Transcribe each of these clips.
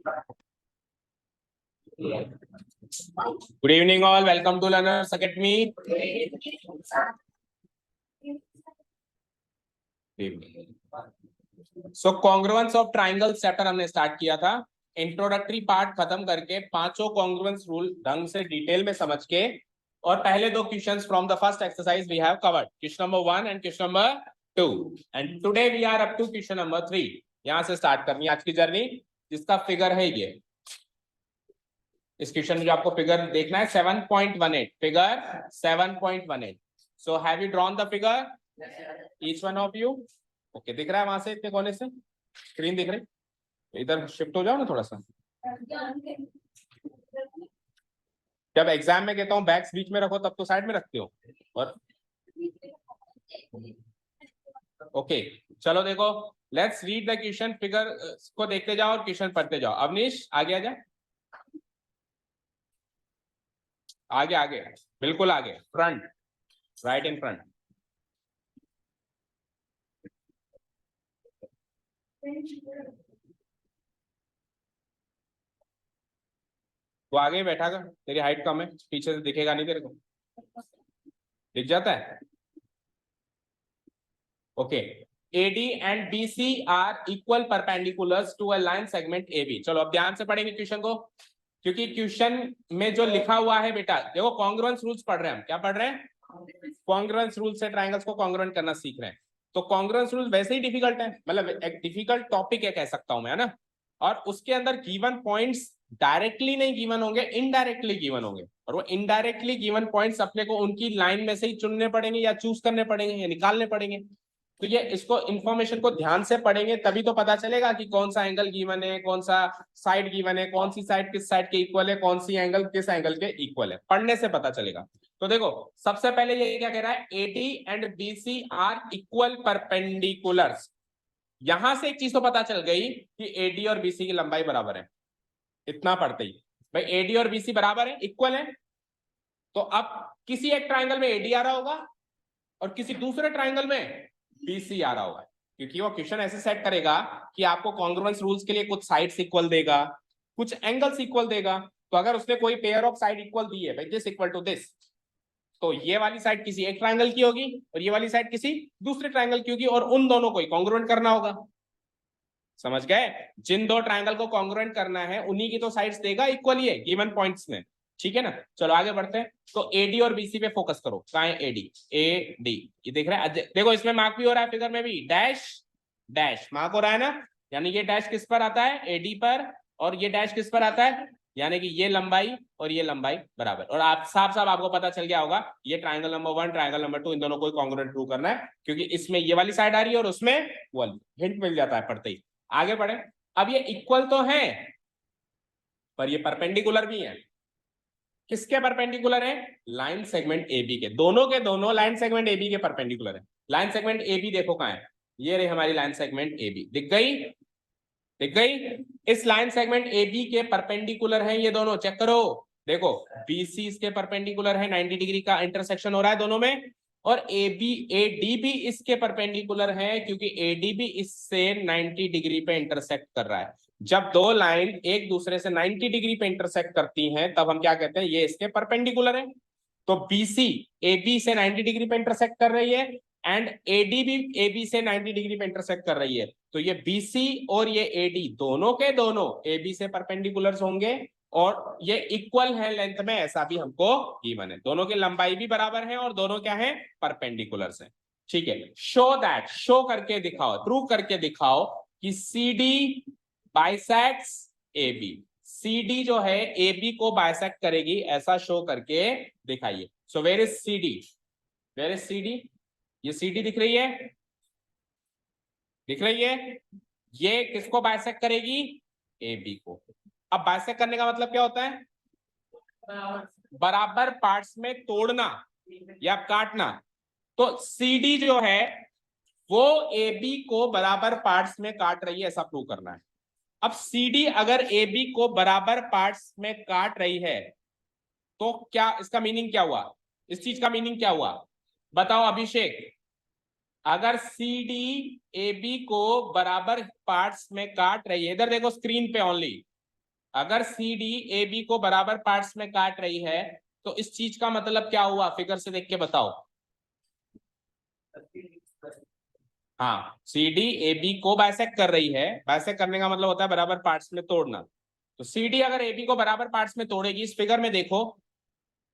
Good evening all, welcome to Learners Academy. So congruence of triangle chapter हमने start किया था। Introductory part खत्म करके पांचों कॉन्ग्रुएंस रूल ढंग से डिटेल में समझ के और पहले दो questions from the first exercise we have covered, question number 1 and question number 2, and today we are up to question number 3। यहां से स्टार्ट करनी है आज की जर्नी, जिसका फिगर है ये। इस क्वेश्चन में जो आपको फिगर देखना है 7.18, figure 7.18। So have you drawn the figure, each one of you? Okay, दिख रहा है वहां से इतने कोने से स्क्रीन दिख रही? इधर शिफ्ट हो जाओ ना थोड़ा सा। जब एग्जाम में कहता हूँ बैग्स बीच में रखो तब तो साइड में रखते हो। और ओके चलो देखो, let's read the question. Figure को देखते जाओ और क्वेश्चन पढ़ते जाओ। अवनीश आगे आ जा, आगे आगे, बिल्कुल आगे, फ्रंट, राइट इन फ्रंट। तो आगे बैठा कर, तेरी हाइट कम है, पीछे से दिखेगा नहीं तेरे को, दिख जाता है? Okay, AD and BC are equal perpendiculars to a line segment AB। चलो अब ध्यान से पढ़ेंगे क्वेश्चन को, क्योंकि क्वेश्चन में जो लिखा हुआ है बेटा, देखो कॉन्ग्रुएंस रूल्स पढ़ रहे हैं हम। क्या पढ़ रहे हैं? कॉन्ग्रुएंस रूल से ट्रायंगल्स को कॉन्ग्रुएंट करना सीख रहे हैं। तो कॉन्ग्रुएंस रूल वैसे ही डिफिकल्ट है, मतलब एक डिफिकल्ट टॉपिक है कह सकता हूं मैं, है ना। और उसके अंदर गिवन पॉइंट्स डायरेक्टली नहीं गिवन होंगे, इनडायरेक्टली गिवन होंगे, और वो इनडायरेक्टली गिवन पॉइंट्स अपने को उनकी लाइन में से ही चुनने पड़ेंगे या चूज करने पड़ेंगे या निकालने पड़ेंगे। तो ये इसको इंफॉर्मेशन को ध्यान से पढ़ेंगे तभी तो पता चलेगा कि कौन सा एंगल गिवन है, कौन सा साइड गिवन है, कौन सी साइड किस साइड के इक्वल है, कौन सी एंगल किस एंगल के इक्वल है। पढ़ने से पता चलेगा। तो देखो सबसे पहले ये क्या कह रहा है, AD and BC are equal perpendiculars. यहां से एक चीज तो पता चल गई कि AD और BC की लंबाई बराबर है। इतना पढ़ते ही भाई AD और BC बराबर है, इक्वल है। तो अब किसी एक ट्राइंगल में AD आ रहा होगा और किसी दूसरे ट्राइंगल में BC आ रहा होगा, क्योंकि वो क्वेश्चन ऐसे सेट करेगा कि आपको कॉन्ग्रुएंस रूल्स के लिए कुछ साइड्स इक्वल देगा, कुछ एंगल्स इक्वल देगा। तो अगर उसने कोई पेयर ऑफ साइड इक्वल दी है, भाई दिस इक्वल टू दिस, तो ये वाली साइड किसी एक ट्रायंगल की होगी और ये वाली साइड किसी दूसरे ट्रायंगल की होगी, और उन दोनों को ही कॉन्ग्रुएंट करना होगा। समझ गए? जिन दो ट्रायंगल को कॉन्ग्रुएंट करना है उन्हीं की तो साइड्स देगा इक्वल ही है गिवन पॉइंट्स में। ठीक है ना। चलो आगे बढ़ते हैं। तो AD और BC पे फोकस करो। कहां है AD? AD ये देख रहा है, देखो इसमें मार्क भी हो रहा है, फिगर में भी डैश डैश मार्क हो रहा है ना। यानी ये डैश किस पर आता है? AD पर, और ये डैश किस पर आता है? यानी कि ये लंबाई और ये लंबाई बराबर। और आप साफ साफ आपको पता चल गया होगा, ये ट्रायंगल नंबर 1 ट्रायंगल नंबर 2 इन दोनों को कॉन्ग्रुएंट प्रूव करना है, क्योंकि इसमें ये वाली साइड आ रही है और उसमें वो हिंट मिल जाता है पढ़ते ही। आगे बढ़े। अब ये इक्वल तो है पर ये परपेंडिकुलर भी है। किसके परपेंडिकुलर है? लाइन सेगमेंट AB के। दोनों के दोनों लाइन सेगमेंट AB के परपेंडिकुलर है। लाइन सेगमेंट AB देखो कहां है, ये रही हमारी लाइन सेगमेंट AB, दिख गई? दिख गई? इस लाइन सेगमेंट AB के परपेंडिकुलर है ये दोनों, चेक करो। देखो BC इसके परपेंडिकुलर है, 90 डिग्री का इंटरसेक्शन हो रहा है दोनों में, और AD भी इसके परपेंडिकुलर है क्योंकि AD भी इससे 90 डिग्री पे इंटरसेक्ट कर रहा है। जब दो लाइन एक दूसरे से 90 डिग्री पे इंटरसेक्ट करती हैं तब हम क्या कहते हैं, ये इसके परपेंडिकुलर है। तो BC AB से 90 डिग्री पे इंटरसेक्ट कर रही है एंड AD भी AB से 90 डिग्री पे इंटरसेक्ट कर रही है। तो ये BC और ये AD दोनों के दोनों AB से परपेंडिकुलर्स होंगे और ये इक्वल है लेंथ में, ऐसा भी हमको गिवन है। दोनों की लंबाई भी बराबर है और दोनों क्या है? परपेंडिकुलर्स है। ठीक है, शो दैट, शो करके दिखाओ, प्रूव करके दिखाओ कि CD बाइसेक्ट्स AB। CD जो है AB को बाइसेक्ट करेगी, ऐसा शो करके दिखाइए। So where is CD? Where is CD? ये CD दिख रही है? दिख रही है? ये किसको बाइसेक्ट करेगी? AB को। अब बाइसेक्ट करने का मतलब क्या होता है? बराबर पार्ट्स में तोड़ना या काटना। तो CD जो है वो AB को बराबर पार्ट्स में काट रही है, ऐसा प्रूव करना है। अब CD अगर AB को बराबर पार्ट्स में काट रही है तो क्या इसका मीनिंग क्या हुआ? इस चीज का मीनिंग क्या हुआ बताओ अभिषेक? अगर CD AB को बराबर पार्ट्स में काट रही है, इधर देखो स्क्रीन पे ओनली, अगर सी डी ए बी को बराबर पार्ट्स में काट रही है तो इस चीज का मतलब क्या हुआ, फिगर से देख के बताओ। हाँ, सी डी ए बी को बाइसेक्ट कर रही है, बाइसेक्ट करने का मतलब होता है बराबर पार्ट्स में तोड़ना। तो सी डी अगर ए बी को बराबर पार्ट्स में तोड़ेगी, इस फिगर में देखो,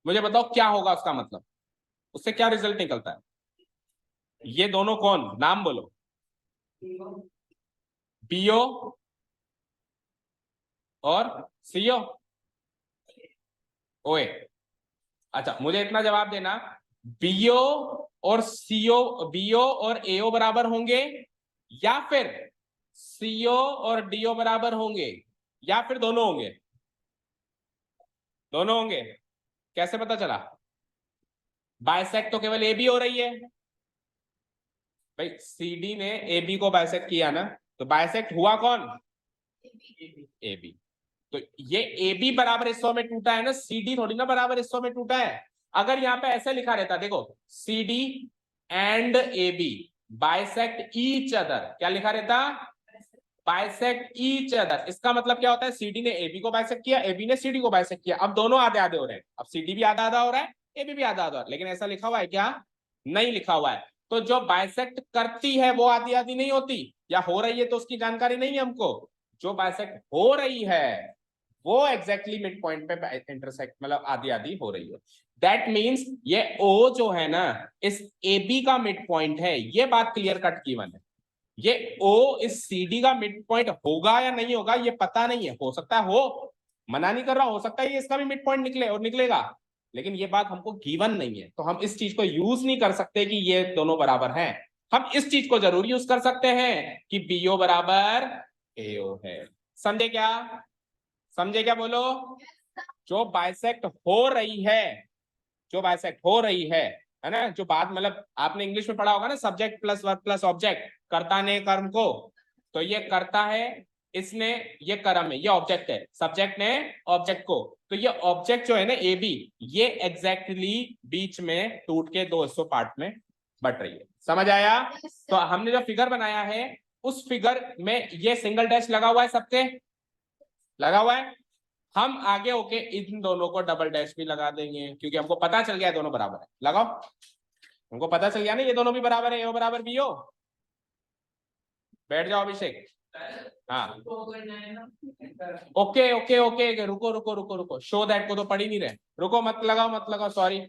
मुझे बताओ क्या होगा उसका मतलब, उससे क्या रिजल्ट निकलता है। ये दोनों कौन, नाम बोलो। बीओ और सीओ, ओए। अच्छा, मुझे इतना जवाब देना, बीओ और सीओ, बीओ और एओ बराबर होंगे, या फिर सीओ और डीओ बराबर होंगे, या फिर दोनों होंगे। दोनों होंगे, कैसे पता चला। बाइसेक्ट तो केवल ए बी हो रही है भाई, सीडी ने ए बी को बाइसेक्ट किया ना, तो बाइसेक्ट हुआ कौन, ए बी। तो ये ए बी बराबर हिस्सों में टूटा है ना, सीडी थोड़ी ना बराबर हिस्सों में टूटा है। अगर यहाँ पे ऐसे लिखा रहता, देखो, CD and A B bisect each other, क्या लिखा रहता, बाइसेक्ट ईच अदर। इसका मतलब क्या होता है, सीडी ने ए बी को बाइसेक्ट किया, ए बी ने सीडी को बाइसेक्ट किया, अब दोनों आधे आधे हो रहे हैं, अब सीडी भी आधा आधा हो रहा है, ए बी भी आधा आधा हो रहा है। लेकिन ऐसा लिखा हुआ है क्या, नहीं लिखा हुआ है। तो जो बाइसेक्ट करती है वो आधी आधी नहीं होती, या हो रही है तो उसकी जानकारी नहीं है हमको। जो बाइसेक्ट हो रही है वो एग्जैक्टली मिड पॉइंट पे इंटरसेक्ट, मतलब आधी आधी हो रही है। दैट मीन्स ये ओ जो है ना, इस ए बी का मिड पॉइंट है, ये बात क्लियर कट गिवन है। ये ओ इस सी डी का मिड पॉइंट होगा या नहीं होगा ये पता नहीं है, हो सकता है हो, मना नहीं कर रहा, हो सकता है ये इसका भी मिड पॉइंट निकले और निकलेगा, लेकिन ये बात हमको गिवन नहीं है, तो हम इस चीज को यूज नहीं कर सकते कि ये दोनों बराबर हैं। हम इस चीज को जरूर यूज कर सकते हैं कि बीओ बराबर एओ है। समझे क्या, समझे क्या, बोलो। जो बाइसेक्ट हो रही है, जो बाइसेक्ट हो रही है ना, जो बात मतलब आपने इंग्लिश में पढ़ा होगा ना, subject plus verb plus object, कर्ता ने कर्म को, तो ये कर्ता है, इसने, ये कर्म है, ये ऑब्जेक्ट है, सब्जेक्ट ने ऑब्जेक्ट को, तो ये ऑब्जेक्ट जो है ना ए बी, ये एग्जैक्टली बीच में टूट के दो हिस्सों पार्ट में बट रही है। समझ आया। तो हमने जो फिगर बनाया है उस फिगर में ये सिंगल डैश लगा हुआ है, सबके लगा हुआ है। हम आगे होके इन दोनों को डबल डैश भी लगा देंगे, क्योंकि हमको पता चल गया है दोनों बराबर है। लगाओ, हमको पता चल गया ना ये दोनों भी बराबर है, ए बराबर बी हो। बैठ जाओ अभिषेक। हाँ, ओके ओके ओके, रुको रुको रुको रुको, शो दैट को तो पढ़ ही नहीं रहे, रुको, मत लगाओ मत लगाओ, सॉरी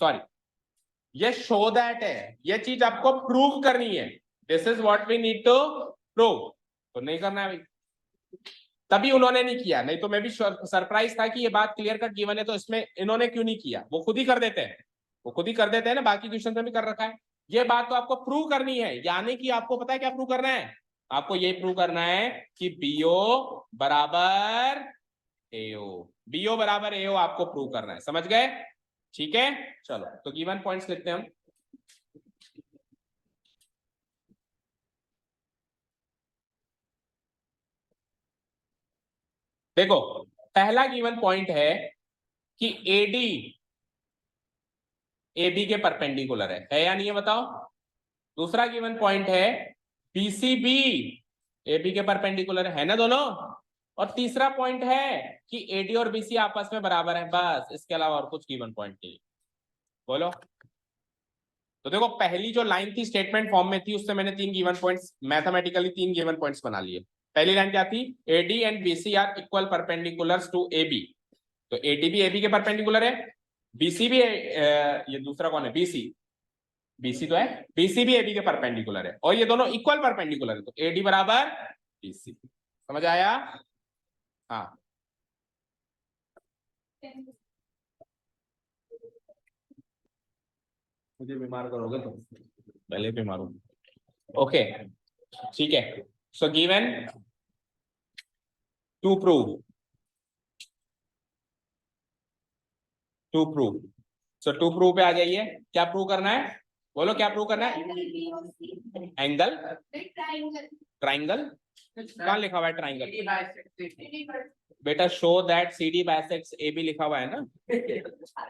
सॉरी, ये शो दैट है, ये चीज आपको प्रूव करनी है, this is what we need to prove, तो नहीं करना है भाई, तभी उन्होंने नहीं किया, नहीं तो मैं भी सरप्राइज था कि ये बात क्लियर कट गिवन है तो इसमें इन्होंने क्यों नहीं किया, वो खुद ही कर देते हैं, वो खुद ही कर देते हैं ना, बाकी क्वेश्चन में भी कर रखा है। ये बात तो आपको प्रूव करनी है, यानी कि आपको पता है क्या प्रूव करना है, आपको ये प्रूव करना है कि बीओ बराबर एओ, बीओ बराबर एओ आपको प्रूव करना है, समझ गए। ठीक है, चलो तो गिवन पॉइंट्स लिखते हैं हम। देखो, पहला गिवन पॉइंट है कि एडी ए बी के परपेंडिकुलर है या नहीं है बताओ। दूसरा गिवन पॉइंट है बीसीबी ए बी के परपेंडिकुलर है ना दोनों। और तीसरा पॉइंट है कि एडी और बीसी आपस में बराबर है, बस इसके अलावा और कुछ गिवन पॉइंट नहीं। बोलो। तो देखो, पहली जो लाइन थी स्टेटमेंट फॉर्म में थी, उससे मैंने तीन गिवन पॉइंट्स, मैथमेटिकली तीन गिवन पॉइंट्स बना लिए। पहली लाइन क्या थी, AD and BC are equal perpendiculars to A B, तो एडी भी ए बी के परपेंडिकुलर है, बीसी भी ये दूसरा कौन है, बीसी, बीसी तो है, बीसी भी एबी के परपेंडिकुलर है, और ये दोनों इक्वल परपेंडिकुलर है, तो एडी बराबर बीसी। समझ आया। हाँ, मुझे बीमार करोगे तो पहले बीमार हूं। ओके, ठीक है। So given to prove, to prove, so to prove पे आ जाइए, क्या प्रूव करना है, बोलो क्या प्रूव करना है। एंगल, ट्राइंगल, कहाँ लिखा हुआ है ट्राइंगल, बेटा show that C D bisects A B लिखा हुआ है ना।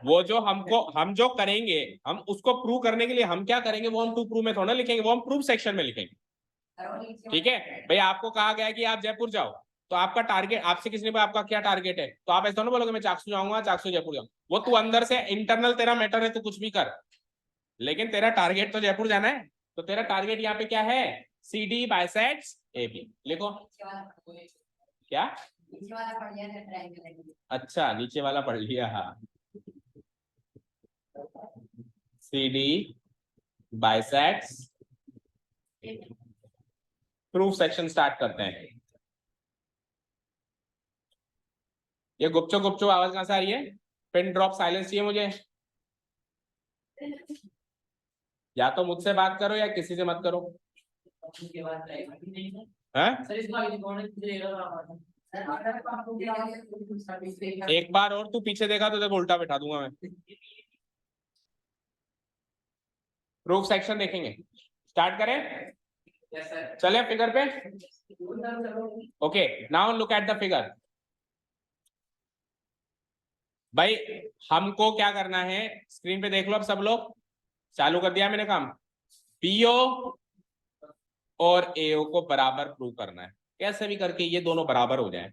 वो जो हमको, हम जो करेंगे, हम उसको प्रूव करने के लिए हम क्या करेंगे, वो हम टू प्रूव में थोड़ा लिखेंगे, वो हम प्रूव सेक्शन में लिखेंगे। ठीक है भाई, आपको कहा गया है कि आप जयपुर जाओ, तो आपका टारगेट, आपसे किसी ने बोला आपका क्या टारगेट है, तो आप ऐसा ना बोलोगे मैं चाकसू जाऊंगा, चाकसू जयपुर जाऊंगा। वो तू अंदर से इंटरनल तेरा मैटर है, तू कुछ भी कर, लेकिन तेरा टारगेट तो जयपुर जाना है। तो तेरा टारगेट यहाँ पे क्या है, CD बाइसेक्ट्स AB। लिखो क्या, अच्छा नीचे वाला पढ़ लिया, हाँ। CD bisects, proof section start करते हैं। ये गुपचुप गुपचुप आवाज कहां से आ रही है, पिन ड्रॉप साइलेंस चाहिए मुझे। या तो मुझसे बात करो या किसी से मत करो। एक बार और तू पीछे देखा तो देखो उल्टा बैठा दूंगा मैं। प्रूफ सेक्शन देखेंगे, स्टार्ट करें, चले फिगर पे। Okay, now look at the figure. भाई हमको क्या करना है, स्क्रीन पे देख लो अब सब लोग, चालू कर दिया मैंने काम। BO और AO को बराबर प्रूव करना है, कैसे भी करके ये दोनों बराबर हो जाए।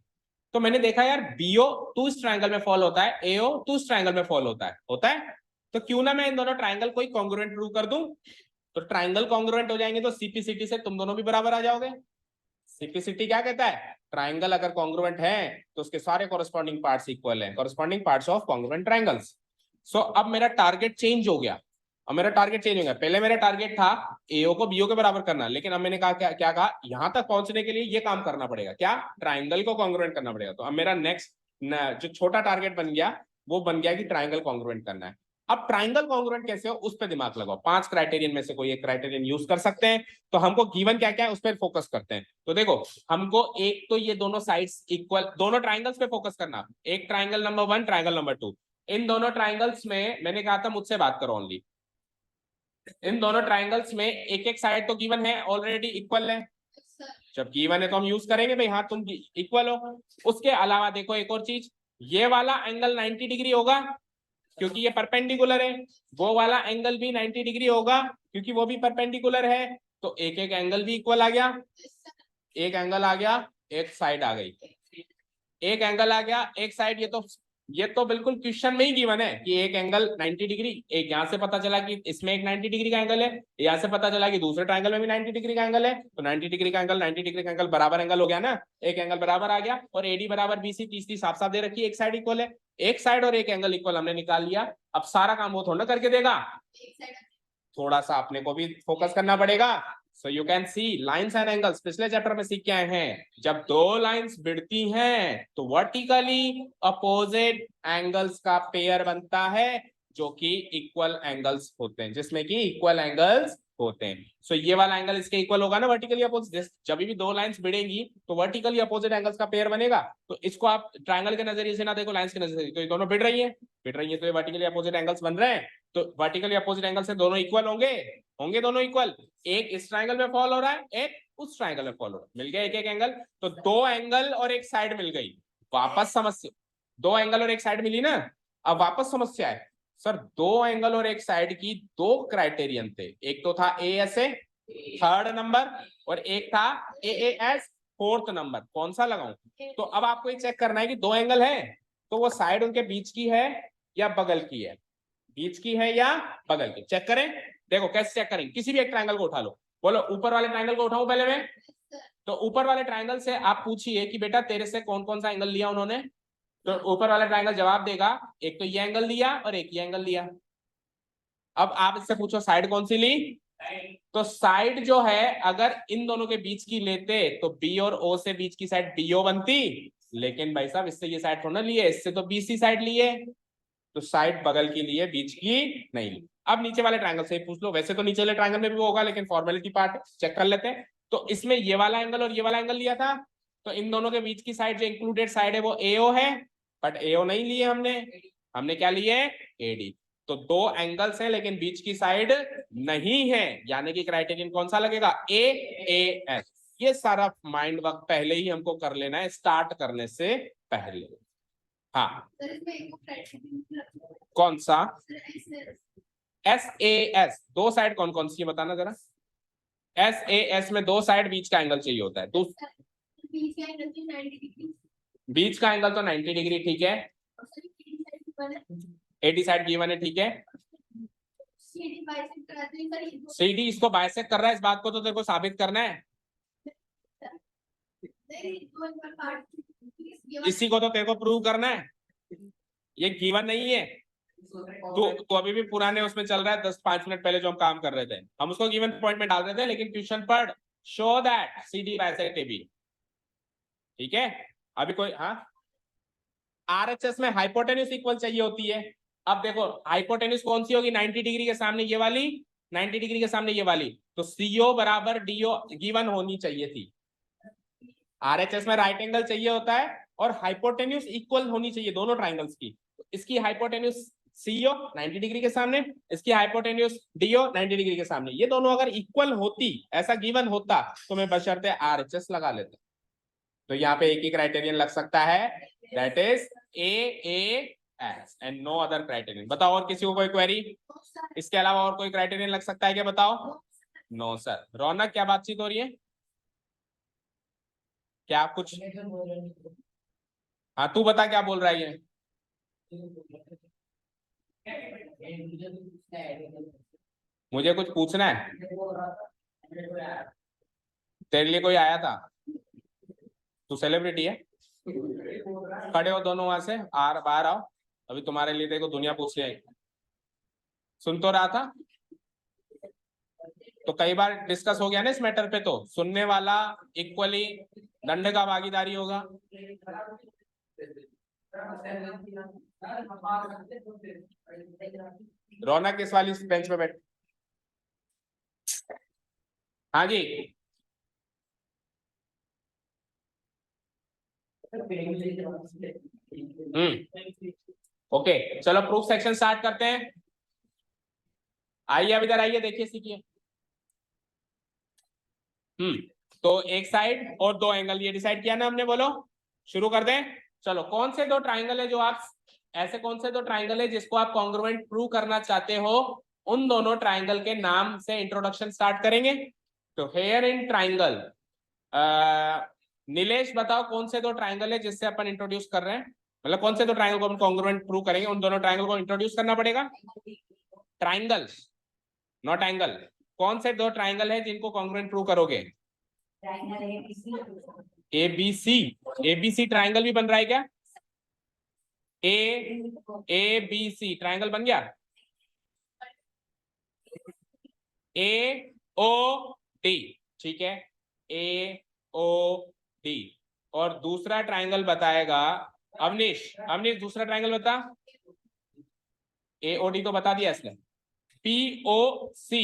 तो मैंने देखा यार BO तो इस ट्रायंगल में फॉल होता है, AO तो इस ट्रायंगल में फॉल होता है। तो क्यों ना मैं इन दोनों ट्रायंगल को कॉन्ग्रुएंट प्रूव कर दूं। तो ट्रायंगल कॉन्ग्रुएंट हो जाएंगे तो CPCT से तुम दोनों भी बराबर आ जाओगे। CPCT क्या कहता है, ट्रायंगल अगर कॉन्ग्रुएंट है तो उसके सारे कॉरेस्पॉन्डिंग पार्ट्स इक्वल हैं, corresponding parts of congruent triangles. So अब मेरा टारगेट चेंज हो गया, अब मेरा टारगेट चेंज हो गया। पहले मेरा टारगेट था AO को BO के बराबर करना, लेकिन अब मैंने कहा क्या कहा, यहां तक पहुंचने के लिए ये काम करना पड़ेगा, क्या, ट्रायंगल को कॉन्ग्रुएंट करना पड़ेगा। तो अब मेरा नेक्स्ट जो छोटा टारगेट बन गया वो बन गया कि ट्रायंगल कॉन्ग्रुएंट करना है। अब ट्रायंगल कॉन्ग्रुएंट कैसे हो उस पर दिमाग लगाओ, 5 क्राइटेरियन में से कोई एक क्राइटेरियन यूज कर सकते हैं। तो हमको गिवन क्या क्या है उस पर फोकस करते हैं। तो देखो हमको एक तो ये दोनों साइड्स इक्वल, दोनों ट्रायंगल्स पे फोकस करना, एक ट्रायंगल नंबर 1, ट्रायंगल नंबर 2। इन दोनों ट्रायंगल्स में मैंने कहा था मुझसे बात करो ओनली, इन दोनों ट्रायंगल्स में एक एक साइड तो गिवन है, ऑलरेडी इक्वल है। जब गिवन है तो हम यूज करेंगे भाई, हाँ तुम इक्वल हो। उसके अलावा देखो एक और चीज, ये वाला एंगल 90 डिग्री होगा क्योंकि ये परपेंडिकुलर है, वो वाला एंगल भी 90 डिग्री होगा क्योंकि वो भी परपेंडिकुलर है। तो एक एक एंगल भी इक्वल आ गया, एक एंगल आ गया, एक साइड आ गई, एक एंगल आ गया, एक साइड। ये तो बिल्कुल क्वेश्चन में ही गिवन है कि एक एंगल 90 डिग्री, एक यहां से पता चला कि इसमें एक 90 डिग्री का एंगल है, यहां से पता चला कि दूसरे ट्रायंगल में भी 90 डिग्री का एंगल है। तो 90 डिग्री का एंगल 90 डिग्री का एंगल बराबर एंगल हो गया ना, एक एंगल बराबर आ गया। और AD बराबर BC, तीसरी साफ साफ दे रखी है, एक साइड इक्वल है, एक साइड और एक एंगल इक्वल हमने निकाल लिया। अब सारा काम वो थोड़ा करके देगा, थोड़ा सा अपने को भी फोकस करना पड़ेगा। So you can see lines and angles, पिछले चैप्टर में सीख के आए हैं, जब दो लाइंस भिड़ती हैं तो वर्टिकली अपोजिट एंगल्स का पेयर बनता है जो कि इक्वल एंगल्स होते हैं, जिसमें कि इक्वल एंगल्स होते हैं। सो ये वाला एंगल इसके इक्वल होगा ना, वर्टिकली अपोजिट। जब भी दो लाइंस भिड़ेंगी तो वर्टिकली अपोजिट एंगल्स का पेयर बनेगा। तो इसको आप ट्रायंगल के नजरिए से ना देखो, लाइंस के नजरिए से, तो ये दोनों भिड़ रही है तो ये वर्टिकली अपोजिट एंगल्स बन रहे हैं। तो वर्टिकली अपोजिट एंगल से दोनों इक्वल होंगे दोनों इक्वल। एक इस ट्रायंगल में फॉल हो रहा है, एक उस ट्रायंगल में फॉल हो रहा है, मिल गया एक एक एंगल। तो दो एंगल और एक साइड मिल गई। वापस समस्या, दो एंगल और एक साइड मिली ना। अब वापस समस्या है, सर दो एंगल और एक साइड की दो क्राइटेरियन थे, एक तो था ASA थर्ड नंबर और एक था AAS फोर्थ नंबर, कौन सा लगाऊं। तो अब आपको ये चेक करना है कि दो एंगल है तो वो साइड उनके बीच की है या बगल की है, बीच की है या बगल की, चेक करें। देखो कैसे चेक करेंगे, किसी भी एक ट्रायंगल को उठा लो, बोलो ऊपर वाले ट्रायंगल को उठाऊं पहले मैं। तो ऊपर वाले ट्रायंगल से आप पूछिए कि बेटा तेरे से कौन कौन सा एंगल लिया उन्होंने। तो ऊपर वाला ट्रायंगल जवाब देगा एक तो ये एंगल लिया और एक ये एंगल लिया। अब आप इससे पूछो साइड कौन सी ली, तो साइड जो है अगर इन दोनों के बीच की लेते तो B और O से बीच की साइड BO बनती, लेकिन भाई साहब इससे ये साइड थोड़ा लिए, इससे तो BC साइड लिए, तो साइड बगल की लिए, बीच की नहीं ली। अब नीचे वाले ट्रायंगल से पूछ लो, वैसे तो नीचे वाले ट्रायंगल में भी वो होगा लेकिन फॉर्मेलिटी पार्ट चेक कर लेते हैं। तो इसमें ये वाला एंगल और ये वाला एंगल लिया था, तो इन दोनों के बीच की साइड जो इंक्लूडेड साइड है वो AO है, बट AO नहीं लिए हमने क्या लिए, AD। तो दो एंगल्स हैं लेकिन बीच की साइड नहीं है, यानी कि क्राइटेरियन कौन सा लगेगा, AAS। ये सारा माइंड वर्क पहले ही हमको कर लेना है स्टार्ट करने से पहले। हाँ कौन सा, SAS दो साइड कौन कौन सी है बताना जरा। SAS में दो साइड बीच का एंगल चाहिए होता है, बीच का एंगल तो 90 डिग्री, ठीक है। एडी साइड गिवन है, ठीक है। सीडी इसको बाइसेक्ट कर रहा है, इस बात को तो तेरे को साबित करना है। इसी को तो तेरे को प्रूव करना है, ये गिवन नहीं है। तो अभी भी पुराने उसमें चल रहा है, 10-5 मिनट पहले जो हम काम कर रहे थे, हम उसको गिवन पॉइंट में डाल रहे थे, लेकिन क्वेश्चन पढ़, show that CD bisect AB, ठीक है। अभी कोई, हाँ, आरएचएस में हाइपोटेन्यूज इक्वल चाहिए होती है। अब देखो हाइपोटेन्यूज कौन सी होगी, 90 डिग्री के सामने ये वाली, 90 डिग्री के सामने ये वाली, तो सीओ बराबर डीओ गिवन होनी चाहिए थी। आरएचएस में राइट एंगल चाहिए होता है और हाइपोटेन्यूज इक्वल होनी चाहिए दोनों ट्राइंगल्स की। इसकी हाइपोटेन्यूज सीओ 90 डिग्री के सामने, इसकी हाइपोटेन्यूज डीओ 90 डिग्री के सामने, ये दोनों अगर इक्वल होती, ऐसा गिवन होता, तो मैं बशर्ते आरएचएस लगा लेता। तो यहाँ पे एक ही क्राइटेरियन लग सकता है, that is AAS and no other criterion. बताओ और किसी को कोई क्वेरी, इसके अलावा और कोई क्राइटेरियन लग सकता है क्या, बताओ। No sir. रौनक क्या बातचीत हो रही है, क्या कुछ, हाँ तू बता क्या बोल रहा है ये। मुझे कुछ पूछना है, तेरे लिए कोई आया था, तू सेलिब्रिटी है। खड़े हो दोनों वहां से, बाहर आओ, अभी तुम्हारे लिए देखो दुनिया पूछ रही है। सुन तो रहा था, तो कई बार डिस्कस हो गया ना इस मैटर पे, तो सुनने वाला इक्वली दंड का भागीदारी होगा। रौनक इस वाली बेंच पे बैठ, हाँ जी। ओके चलो प्रूफ सेक्शन स्टार्ट करते हैं। आइए अब इधर आइए, देखिए सीखिए। तो एक साइड और दो एंगल ये डिसाइड किया ना हमने, बोलो शुरू कर दें। चलो कौन से दो ट्राइंगल है जो आप, ऐसे कौन से दो ट्राइंगल है जिसको आप कॉन्ग्रुएंट प्रूव करना चाहते हो, उन दोनों ट्राइंगल के नाम से इंट्रोडक्शन स्टार्ट करेंगे। तो हेयर इन ट्राइंगल, नीलेश बताओ कौन से दो ट्राइंगल है जिससे अपन इंट्रोड्यूस कर रहे हैं, मतलब कौन से दो ट्राइंगल को अपन कॉन्ग्रुएंट प्रूव करेंगे, उन दोनों ट्राइंगल को इंट्रोड्यूस करना पड़ेगा। ट्राइंगल नॉट एंगल, कौन से दो ट्राइंगल है जिनको कॉन्ग्रुएंट प्रूव करोगे। ABC, ABC ट्राइंगल भी बन रहा है क्या, ABC ट्राइंगल बन गया। AOD, ठीक है, AOD। और दूसरा ट्राइंगल बताएगा अवनीश, अवनीश दूसरा ट्राइंगल बता। AOD तो बता दिया इसने, POC,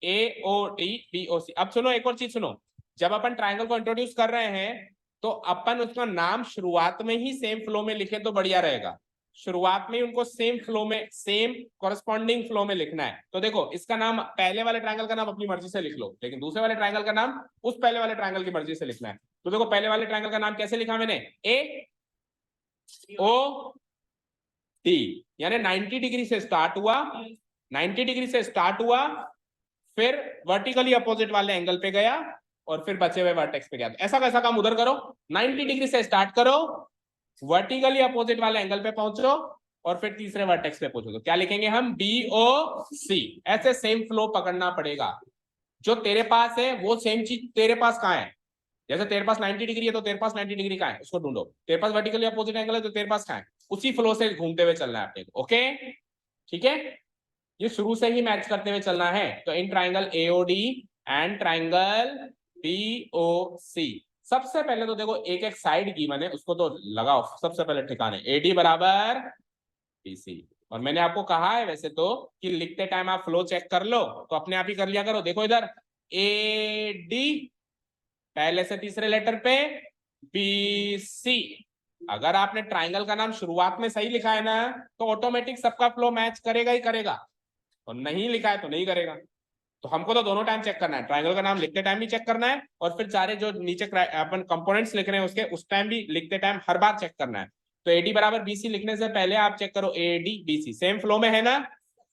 AOD POC। अब सुनो एक और चीज सुनो, जब अपन ट्राइंगल को इंट्रोड्यूस कर रहे हैं तो अपन उसका नाम शुरुआत में ही सेम फ्लो में लिखे तो बढ़िया रहेगा। शुरुआत में ही उनको सेम फ्लो में, सेम कॉरेस्पॉन्डिंग फ्लो में लिखना है। तो देखो इसका नाम, पहले वाले ट्राइंगल का नाम अपनी मर्जी से लिख लो, लेकिन दूसरे वाले ट्राइंगल का नाम उस पहले वाले ट्राइंगल की मर्जी से लिखना है। तो देखो पहले वाले ट्राइंगल का नाम कैसे लिखा मैंने, AOD, यानी 90 डिग्री से स्टार्ट हुआ, 90 डिग्री से स्टार्ट हुआ, फिर वर्टिकली अपोजिट वाले एंगल पे गया और फिर बचे हुए वर्टेक्स पे गया। ऐसा कैसा काम उधर करो, 90 डिग्री से स्टार्ट करो, वर्टिकली अपोजिट वाले एंगल पे पहुंचो और फिर तीसरे वर्टेक्स पे पहुंचो। तो क्या लिखेंगे हम, BOC। ऐसे सेम फ्लो पकड़ना पड़ेगा, जो तेरे पास है वो सेम चीज तेरे पास कहाँ है। जैसे तेरे पास 90 डिग्री है तो तेरे पास 90 डिग्री कहाँ है, उसको ढूंढो। तेरे पास वर्टिकली अपोजिट एंगल है तो तेरे पास कहाँ है, उसी फ्लो से घूमते हुए चलना है अपने को। ओके ठीक है, ये शुरू से ही मैच करते हुए चलना है। तो in triangle AOD and triangle POC, सबसे पहले तो देखो एक एक साइड गिवन है, उसको तो लगाओ सबसे पहले ठिकाने, AD बराबर BC। और मैंने आपको कहा है वैसे तो कि लिखते टाइम आप फ्लो चेक कर लो, तो अपने आप ही कर लिया करो। देखो इधर AD पहले से तीसरे लेटर पे, BC। अगर आपने ट्राइंगल का नाम शुरुआत में सही लिखा है ना, तो ऑटोमेटिक सबका फ्लो मैच करेगा ही करेगा, और नहीं लिखा है तो नहीं करेगा। तो हमको तो दोनों टाइम चेक करना है, ट्राइंगल का नाम लिखते टाइम भी चेक करना है, और फिर सारे जो नीचे अपन कंपोनेंट्स लिख रहे हैं उसके उस टाइम भी लिखते टाइम हर बार चेक करना है। तो AD बराबर BC लिखने से पहले आप चेक करो AD BC सेम फ्लो में है ना।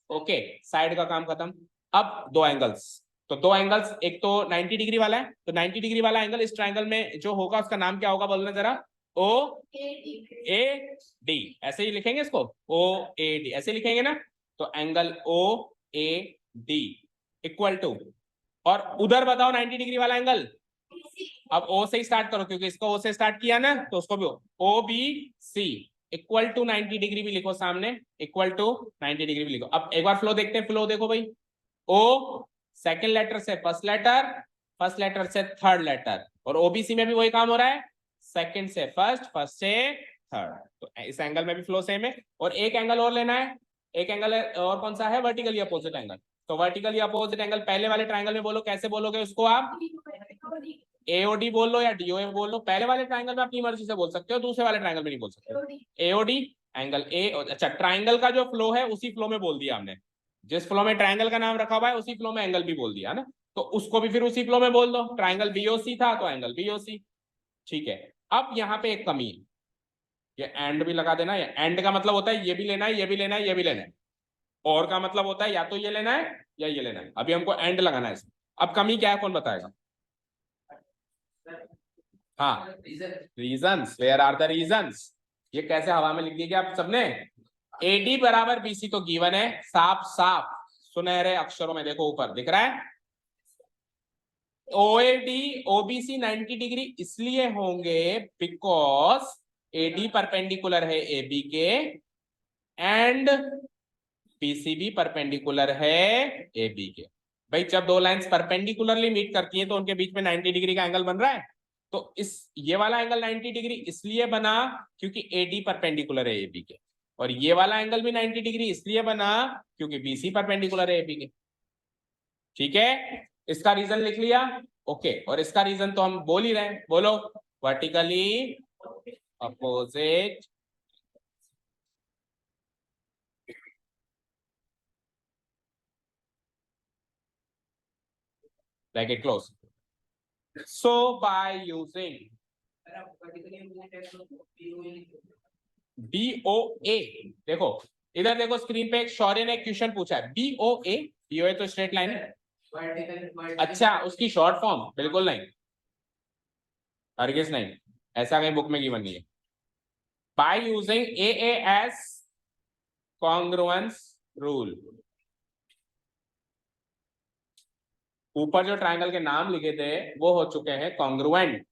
ओके साइड का काम खत्म। अब दो एंगल्स तो दो एंगल्स, एक तो 90 डिग्री वाला है, तो 90 डिग्री वाला एंगल इस ट्रायंगल में जो होगा उसका नाम क्या होगा, बोलना जरा। ओ ए डी, ऐसे ही लिखेंगे इसको, ओ ए डी ऐसे लिखेंगे ना। तो angle O A D equal to, और उधर बताओ 90 डिग्री वाला एंगल। अब ओ से ही स्टार्ट करो, क्योंकि इसको ओ से स्टार्ट किया ना, तो उसको भी O B C equal to 90 degree भी लिखो सामने, इक्वल टू 90 डिग्री भी लिखो। अब एक बार फ्लो देखते हैं, फ्लो देखो भाई। ओ सेकेंड लेटर से फर्स्ट लेटर, फर्स्ट लेटर से थर्ड लेटर, और ओबीसी में भी वही काम हो रहा है, सेकंड से फर्स्ट, फर्स्ट से थर्ड। तो इस एंगल में भी फ्लो सेम है। और एक एंगल और लेना है, एक एंगल और कौन सा है, वर्टिकली अपोजिट एंगल। तो वर्टिकली अपोजिट एंगल पहले वाले ट्रायंगल में बोलो, कैसे बोलोगे उसको आप, एओडी बोल लो या डीओए बोल लो। पहले वाले ट्रायंगल में अपनी मर्जी से बोल सकते हो, दूसरे वाले ट्रायंगल में नहीं बोल सकते। एओडी एंगल ए, अच्छा ट्रायंगल का जो फ्लो है उसी फ्लो में बोल दिया हमने, जिस फ्लो में ट्रायंगल का नाम रखा हुआ है उसी फ्लो में एंगल भी बोल दिया ना, तो उसको भी फिर उसी फ्लो में बोल दो। ट्रायंगल बीओसी था तो एंगल बीओसी, ठीक है। अब यहाँ पे एक कमी है, ये एंड भी लगा देना। ये एंड का मतलब होता है ये भी लेना है, ये भी लेना है, ये भी लेना है। और का मतलब होता है या तो ये लेना है या ये लेना है। अभी हमको एंड लगाना है इसमें। अब कमी क्या है, कौन बताएगा। हाँ, reasons, where are the reasons. ये कैसे हवा में लिख दिया क्या आप सबने। एडी बराबर बीसी तो गिवन है, साफ साफ सुनहरे अक्षरों में देखो, ऊपर दिख रहा है। ओएडी ओबीसी 90 डिग्री इसलिए होंगे बिकॉज एडी परपेंडिकुलर है एबी के, एंड बीसीबी परपेंडिकुलर है एबी के। भाई जब दो लाइंस परपेंडिकुलरली मीट करती हैं तो उनके बीच में 90 डिग्री का एंगल बन रहा है। तो इस ये वाला एंगल 90 डिग्री इसलिए बना क्योंकि एडी परपेंडिकुलर है एबी के, और ये वाला एंगल भी 90 डिग्री इसलिए बना क्योंकि बीसी परपेंडिकुलर है एबी के। ठीक है, इसका रीजन लिख लिया, ओके। और इसका रीजन तो हम बोल ही रहे हैं, बोलो। Vertically opposite bracket close. So by using BOA, देखो इधर देखो स्क्रीन पे एक शौर्य ने क्वेश्चन पूछा है, BOA। BOA तो स्ट्रेट लाइन है। अच्छा, उसकी शॉर्ट फॉर्म बिल्कुल नहीं, हरगिज नहीं, ऐसा कहीं बुक में गिवन नहीं है। By using AAS congruence rule, ऊपर जो ट्रायंगल के नाम लिखे थे वो हो चुके हैं congruent.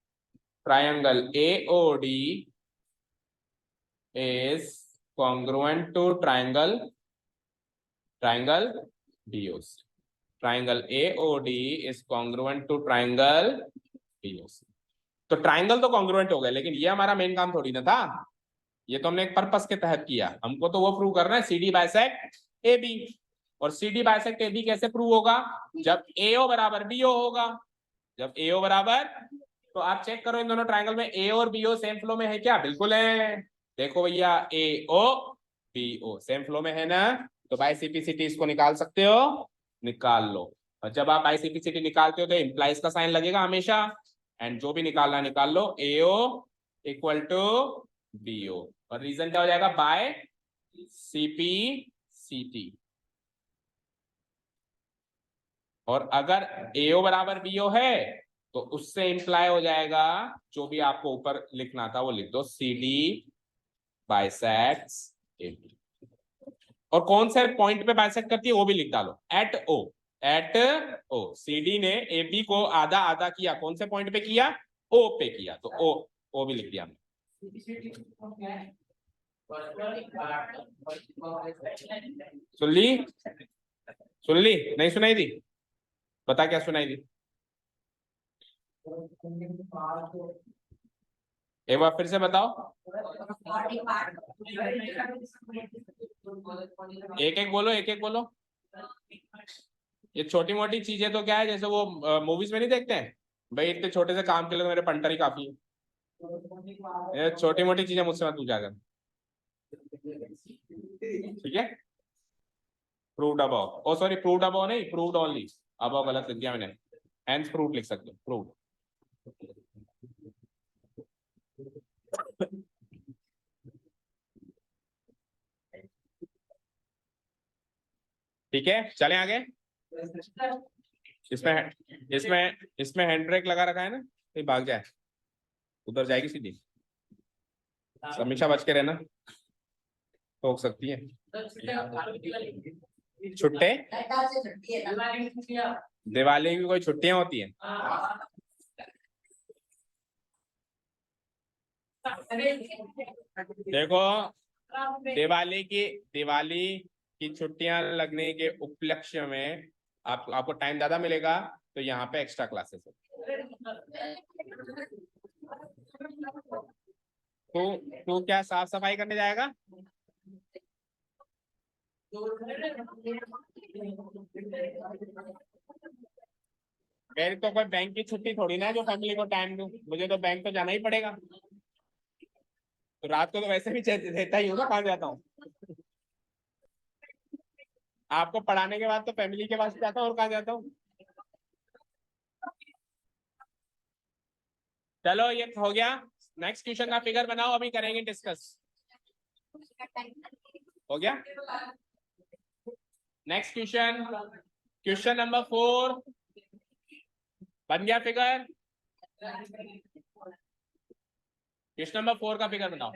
Triangle AOD is congruent to triangle BOC. Triangle AOD is congruent to triangle BOC. तो ट्रायंगल तो कॉन्ग्रुएंट हो गए, लेकिन ये हमारा मेन काम थोड़ी ना था, ये तो हमने एक पर्पस के तहत किया। हमको तो वो प्रूव करना है CD बाइसेक्ट AB, और CD बाइसेक्ट AB कैसे प्रूव होगा, जब AO बराबर BO होगा। जब AO बराबर, तो आप चेक करो इन दोनों ट्रायंगल में A और BO सेम फ्लो में है क्या, बिल्कुल है। देखो भैया AO BO सेम फ्लो में है ना, तो बाय CPCT इसको निकाल सकते हो, निकाल लो। और जब आप बाय CPCT निकालते हो तो इंप्लाइज का साइन लगेगा हमेशा, एंड जो भी निकालना निकाल लो, AO इक्वल टू BO, और रीजन क्या हो जाएगा, बाय CPCT। और अगर AO बराबर BO है तो उससे इंप्लाई हो जाएगा, जो भी आपको ऊपर लिखना था वो लिख दो, CD बाइसेक्ट्स AB। और कौन से पॉइंट पे बाइसेक्ट करती है वो भी लिख डालो, एट O। CD ने AB को आधा आधा किया, कौन से पॉइंट पे किया, O पे किया, तो O भी लिख दिया हमने। सुन ली नहीं सुनाई दी, बता क्या सुनाई दी, एक बार फिर से बताओ, एक एक बोलो, एक एक बोलो। ये छोटी मोटी चीजें तो क्या है, जैसे वो मूवीज में नहीं देखते हैं, भाई इतने छोटे से काम के लिए मेरे पंटर ही काफी है। ये छोटी मोटी चीजें मुझसे मत पूछा कर, ठीक है। प्रूव्ड अबव, ओ सॉरी प्रूव्ड अबव नहीं, प्रूव्ड ओनली, अबव गलत लिख दिया मैंने, हेंस प्रूव्ड लिख सकते हो, प्रूव्ड। ठीक है, चलें आगे। इसमें इसमें इसमें हैंड ब्रेक लगा रखा है ना, कहीं भाग जाए, उधर जाएगी सीधी। हमेशा बच के रहना, ठोक सकती है। छुट्टे दिवाली की कोई छुट्टियां होती हैं? देखो, दिवाली की छुट्टियां लगने के उपलक्ष्य में आपको टाइम ज्यादा मिलेगा, तो यहाँ पे एक्स्ट्रा क्लासेस है। तो क्या साफ सफाई करने जाएगा? मेरी तो कोई बैंक की छुट्टी थोड़ी ना है जो फैमिली को टाइम दूं, मुझे तो बैंक तो जाना ही पड़ेगा। तो रात को तो वैसे भी रहता ही हूँ ना, कहाँ जाता हूँ। आपको पढ़ाने के बाद तो फैमिली के पास जाता हूँ, और कहाँ जाता हूँ। चलो ये हो गया। नेक्स्ट क्वेश्चन का फिगर बनाओ, अभी करेंगे डिस्कस। हो गया। नेक्स्ट क्वेश्चन, क्वेश्चन नंबर 4 बन गया फिगर। क्वेश्चन नंबर 4 का फिगर बनाओ,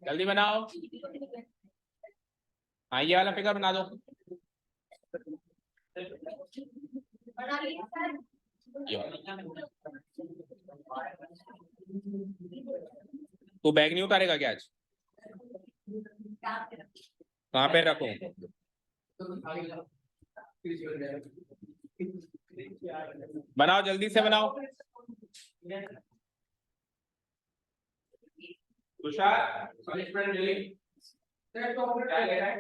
जल्दी बनाओ। हाँ, ये वाला फिगर बना दो। तू बैग नहीं उतारेगा क्या आज? कहाँ पे रखूं? बनाओ, जल्दी से बनाओ। तुषार, पनिशमेंट मिली? क्या ले रहा है?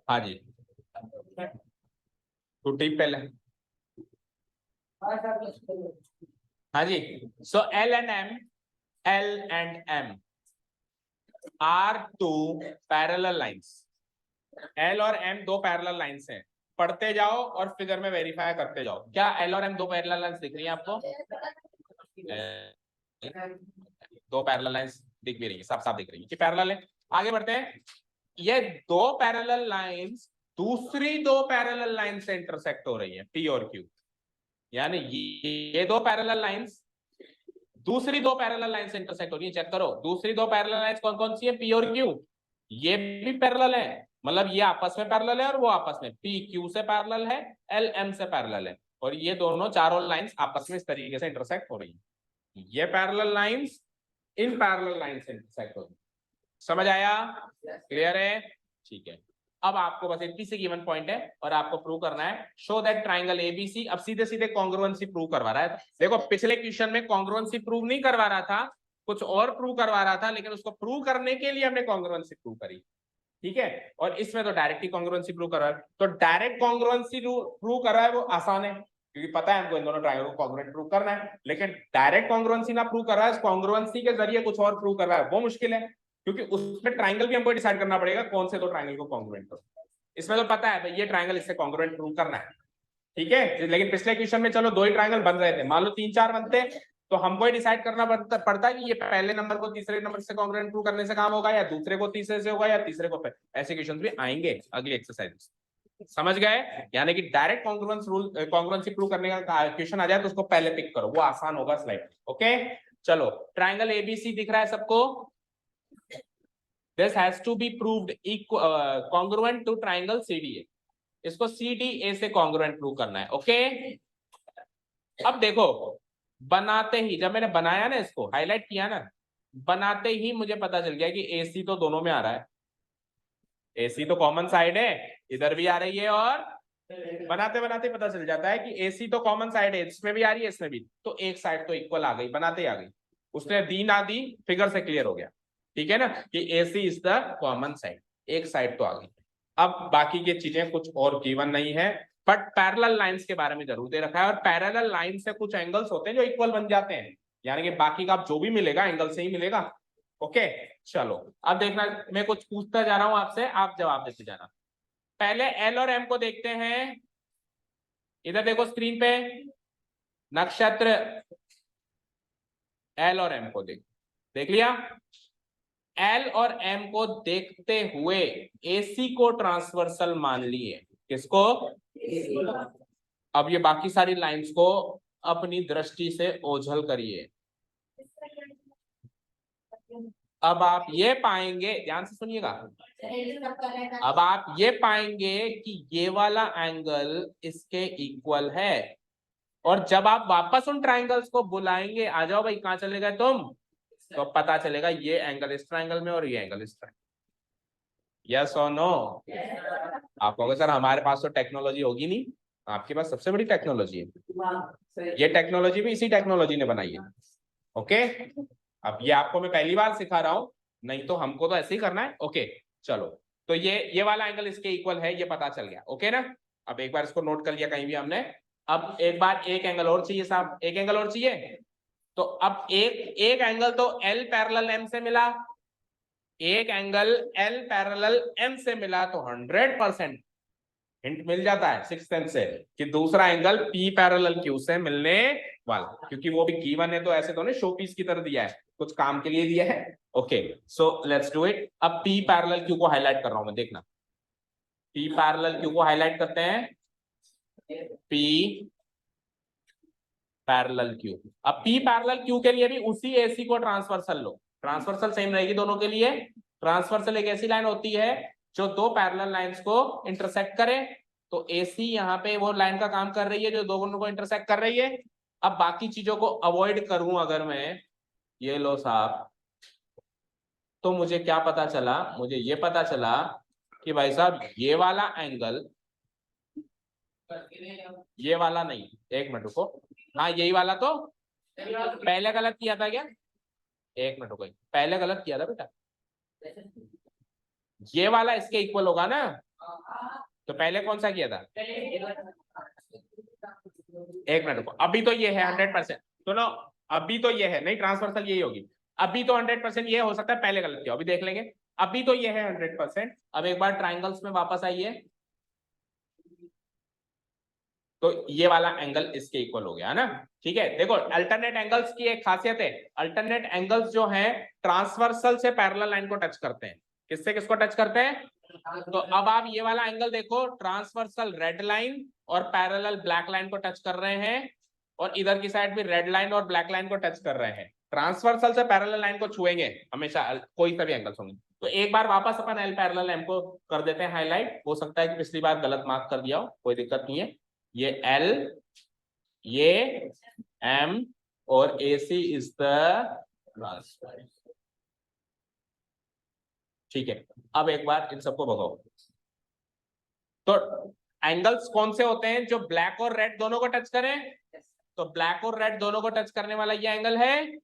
हाँ जी, तो टिप पहले। हाँ जी, सो L and M are two parallel lines. L और M दो पैरेलल लाइंस हैं। पढ़ते जाओ और फिगर में वेरीफाई करते जाओ। क्या L और M दो पैरेलल लाइंस दिख रही है आपको? दो पैरेलल लाइंस दिख भी रही है, साफ साफ दिख रही है कि पैरेलल है। आगे बढ़ते हैं। ये दो पैरेलल लाइंस दूसरी दो पैरेलल लाइन से इंटरसेक्ट हो रही है, P और Q। यानी ये दो पैरेलल लाइंस दूसरी दो पैरेलल लाइन से इंटरसेक्ट हो रही है। चेक करो, दूसरी दो पैरेलल लाइंस कौन कौन सी है? P और Q। ये भी पैरेलल है, मतलब ये आपस में पैरेलल है और वो आपस में P Q से पैरेलल है, L M से पैरेलल है। और ये दोनों चारों लाइंस आपस में इस तरीके से इंटरसेक्ट हो रही है। ये parallel lines in parallel line से इंटरसेक्ट हो रही है। समझ आया? क्लियर है? ठीक है। अब आपको बस इतनी सी गिवन पॉइंट है और आपको प्रूव करना है शो दैट ट्राइंगल एबीसी। अब सीधे सीधे कॉन्ग्रुएंसी प्रूव करवा रहा है। देखो, पिछले क्वेश्चन में कॉन्ग्रुएंसी प्रूव नहीं करवा रहा था, कुछ और प्रूव करवा रहा था, लेकिन उसको प्रूव करने के लिए हमने कॉन्ग्रुएंसी प्रूव करी। ठीक है, और इसमें तो डायरेक्ट ही कॉन्ग्रुएंसी प्रूव करवा है। तो डायरेक्ट कॉन्ग्रुएंसी प्रूव करवा है वो आसान है। क्योंकि पता है हमको इन दोनों ट्रायंगल को कॉन्ग्रुएंट प्रूव करना है, लेकिन डायरेक्ट कॉन्ग्रुएंसी ना प्रूव कर रहा है, कॉन्ग्रुएंसी के जरिए कुछ और प्रूव कर रहा है, वो मुश्किल है, क्योंकि उसमें ट्रायंगल भी हमको डिसाइड करना पड़ेगा कौन से दो ट्रायंगल को कॉन्ग्रुएंट करो। इसमें तो पता है भाई ये ट्रायंगल इससे कॉन्ग्रुएंट प्रूव करना है, ठीक है। लेकिन पिछले क्वेश्चन में चलो दो ही ट्रायंगल बन रहे थे, मान लो 3-4 बनते तो हमको ही डिसाइड करना पड़ता है कि ये पहले नंबर को तीसरे नंबर से कॉन्ग्रुएंट प्रूव करने से काम होगा, या दूसरे को तीसरे से होगा, या तीसरे को ऐसे क्वेश्चन भी आएंगे अगली एक्सरसाइज। समझ गए? यानी कि direct congruence rule, congruency prove करने का क्वेश्चन आ जाए तो उसको पहले पिक करो, वो आसान होगा स्लाइड। ओके चलो, ट्रायंगल एबीसी दिख रहा है सबको? This has to be proved congruent to triangle CDA. इसको सीडीए से कॉन्ग्रुएंट प्रूव करना है। ओके अब देखो, बनाते ही जब मैंने बनाया ना, इसको हाईलाइट किया ना, बनाते ही मुझे पता चल गया कि एसी तो दोनों में आ रहा है, एसी तो कॉमन साइड है, इधर भी आ रही है, और बनाते बनाते पता चल जाता है कि एसी तो कॉमन साइड है, इसमें भी आ रही है इसमें भी, तो एक साइड तो इक्वल आ गई, बनाते ही आ गई, उसने दी ना दी फिगर से क्लियर हो गया, ठीक है ना, कि AC is the common side, एक साइड तो आ गई। अब बाकी की चीजें कुछ और गिवन नहीं है, बट पैरेलल लाइंस के बारे में जरूर दे रखा है, और पैरेलल लाइन से कुछ एंगल्स होते हैं जो इक्वल बन जाते हैं, यानी कि बाकी का जो भी मिलेगा एंगल से ही मिलेगा। ओके चलो, अब देखना, मैं कुछ पूछता जा रहा हूं आपसे, आप जवाब देते जाना। पहले एल और एम को देखते हैं, इधर देखो स्क्रीन पे, नक्षत्र एल और एम को देख लिया। एल और एम को देखते हुए एसी को ट्रांसवर्सल मान लिए, किसको? अब ये बाकी सारी लाइंस को अपनी दृष्टि से ओझल करिए। अब आप ये पाएंगे, ध्यान से सुनिएगा, अब आप ये पाएंगे कि ये वाला एंगल इसके इक्वल है, और जब आप वापस उन ट्रायंगल्स को बुलाएंगे, आ जाओ भाई कहां चले गए तुम, तो पता चलेगा ये एंगल इस ट्रायंगल में और ये एंगल इस ट्रायंगल। यस और नो? आप कहोगे सर हमारे पास तो टेक्नोलॉजी होगी नहीं, आपके पास सबसे बड़ी टेक्नोलॉजी है, ये टेक्नोलॉजी भी इसी टेक्नोलॉजी ने बनाई है। ओके अब ये आपको मैं पहली बार सिखा रहा हूं, नहीं तो हमको तो ऐसे ही करना है। ओके चलो, तो ये वाला एंगल इसके इक्वल है, ये पता चल गया। ओके ना, अब एक बार इसको नोट कर लिया कहीं भी हमने। अब एक बार एक एंगल और चाहिए साहब, एक एंगल और चाहिए, तो अब एक एंगल तो L पैरेलल M से मिला, एक एंगल L पैरेलल M से मिला, तो 100% हिंट मिल जाता है सिक्स सेंस से कि दूसरा एंगल P पैरेलल Q से मिलने वाला, क्योंकि वो भी गिवन है, तो ऐसे तो नहीं शो पीस की तरह दिया है, कुछ काम के लिए दिया है। Okay so let's do it. अब P पैरेलल Q को हाईलाइट कर रहा हूं मैं, देखना, P पैरेलल Q को हाईलाइट करते हैं, P पैरेलल Q। अब P पैरेलल Q के लिए भी उसी AC को ट्रांसवर्सल लो, ट्रांसवर्सल सेम रहेगी दोनों के लिए। ट्रांसवर्सल एक ऐसी लाइन होती है जो दो पैरेलल लाइंस को इंटरसेक्ट करे, तो AC यहाँ पे वो लाइन का काम कर रही है जो दोनों को इंटरसेक्ट कर रही है। अब बाकी चीजों को अवॉइड करूं अगर मैं, ये लो साहब, तो मुझे क्या पता चला, मुझे ये पता चला कि भाई साहब ये वाला एंगल, ये वाला नहीं, एक मिनट रुको, हाँ यही वाला, तो पहले गलत किया था क्या? एक मिनट रुको, पहले गलत किया था बेटा, ये वाला इसके इक्वल होगा ना, तो पहले कौन सा किया था? एक मिनट रुको, अभी तो ये है 100%, सुनो, अभी तो ये है, नहीं ट्रांसवर्सल यही होगी, अभी तो 100% ये हो सकता है पहले गलत किया, अभी देख लेंगे, अभी तो ये है 100%। अब एक बार ट्राइंगल्स में वापस आइए, तो ये वाला एंगल इसके इक्वल हो गया है ना, ठीक है। देखो अल्टरनेट एंगल्स की एक खासियत है, अल्टरनेट एंगल्स जो हैं ट्रांसवर्सल से पैरेलल लाइन को टच करते हैं, किससे किसको टच करते हैं? तो अब आप ये वाला एंगल देखो, ट्रांसवर्सल रेड लाइन और पैरेलल ब्लैक लाइन को टच कर रहे हैं, और इधर की साइड भी रेड लाइन और ब्लैक लाइन को टच कर रहे हैं, ट्रांसवर्सल से पैरेलल लाइन को छुएंगे हमेशा, कोई सा भी एंगल्स होंगे। तो एक बार वापस अपन एल पैरेलल एम को कर देते हैं हाईलाइट, हो सकता है कि पिछली बार गलत मार्क कर दिया हो, कोई दिक्कत नहीं है, ये L, ये M और AC इज द ट्रांसवर्स, ठीक है। अब एक बार इन सबको भगाओ, तो एंगल्स कौन से होते हैं जो ब्लैक और रेड दोनों को टच करें? तो ब्लैक और रेड दोनों को टच करने वाला ये एंगल है,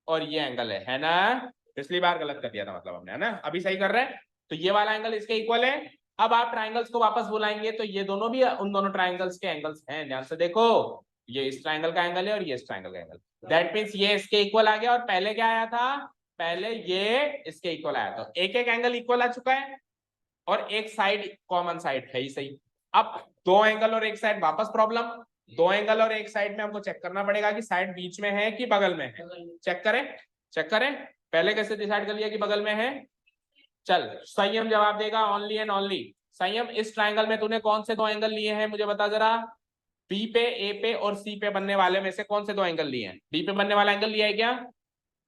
और ये एंगल है ना, पिछली बार गलत कर दिया था मतलब हमने, है ना, अभी सही कर रहे हैं। तो ये वाला एंगल इसके इक्वल है। अब आप ट्राइंगल्स को वापस बुलाएंगे तो ये दोनों भी उन दोनों ट्राइंगल्स के एंगल्स हैं, ध्यान से देखो, ये इस ट्राइंगल का एंगल है और ये इस ट्राइंगल का एंगल, दैट मींस ये इसके इक्वल आ गया और पहले क्या आया था, पहले ये इसके इक्वल आया था, एक एक एंगल इक्वल आ चुका है और एक साइड कॉमन साइड है ही सही। अब दो एंगल और एक साइड वापस प्रॉब्लम, दो एंगल और एक साइड में हमको चेक करना पड़ेगा कि साइड बीच में है कि बगल में है, चेक करें, चेक करें, पहले कैसे डिसाइड कर लिया कि बगल में है। चल संयम जवाब देगा, ओनली एंड ओनली संयम, इस ट्राइंगल में तूने कौन से दो एंगल लिए हैं मुझे बता जरा, बी पे, ए पे और सी पे बनने वाले में से कौन से दो एंगल लिए हैं? बी पे बनने वाला एंगल लिया है क्या,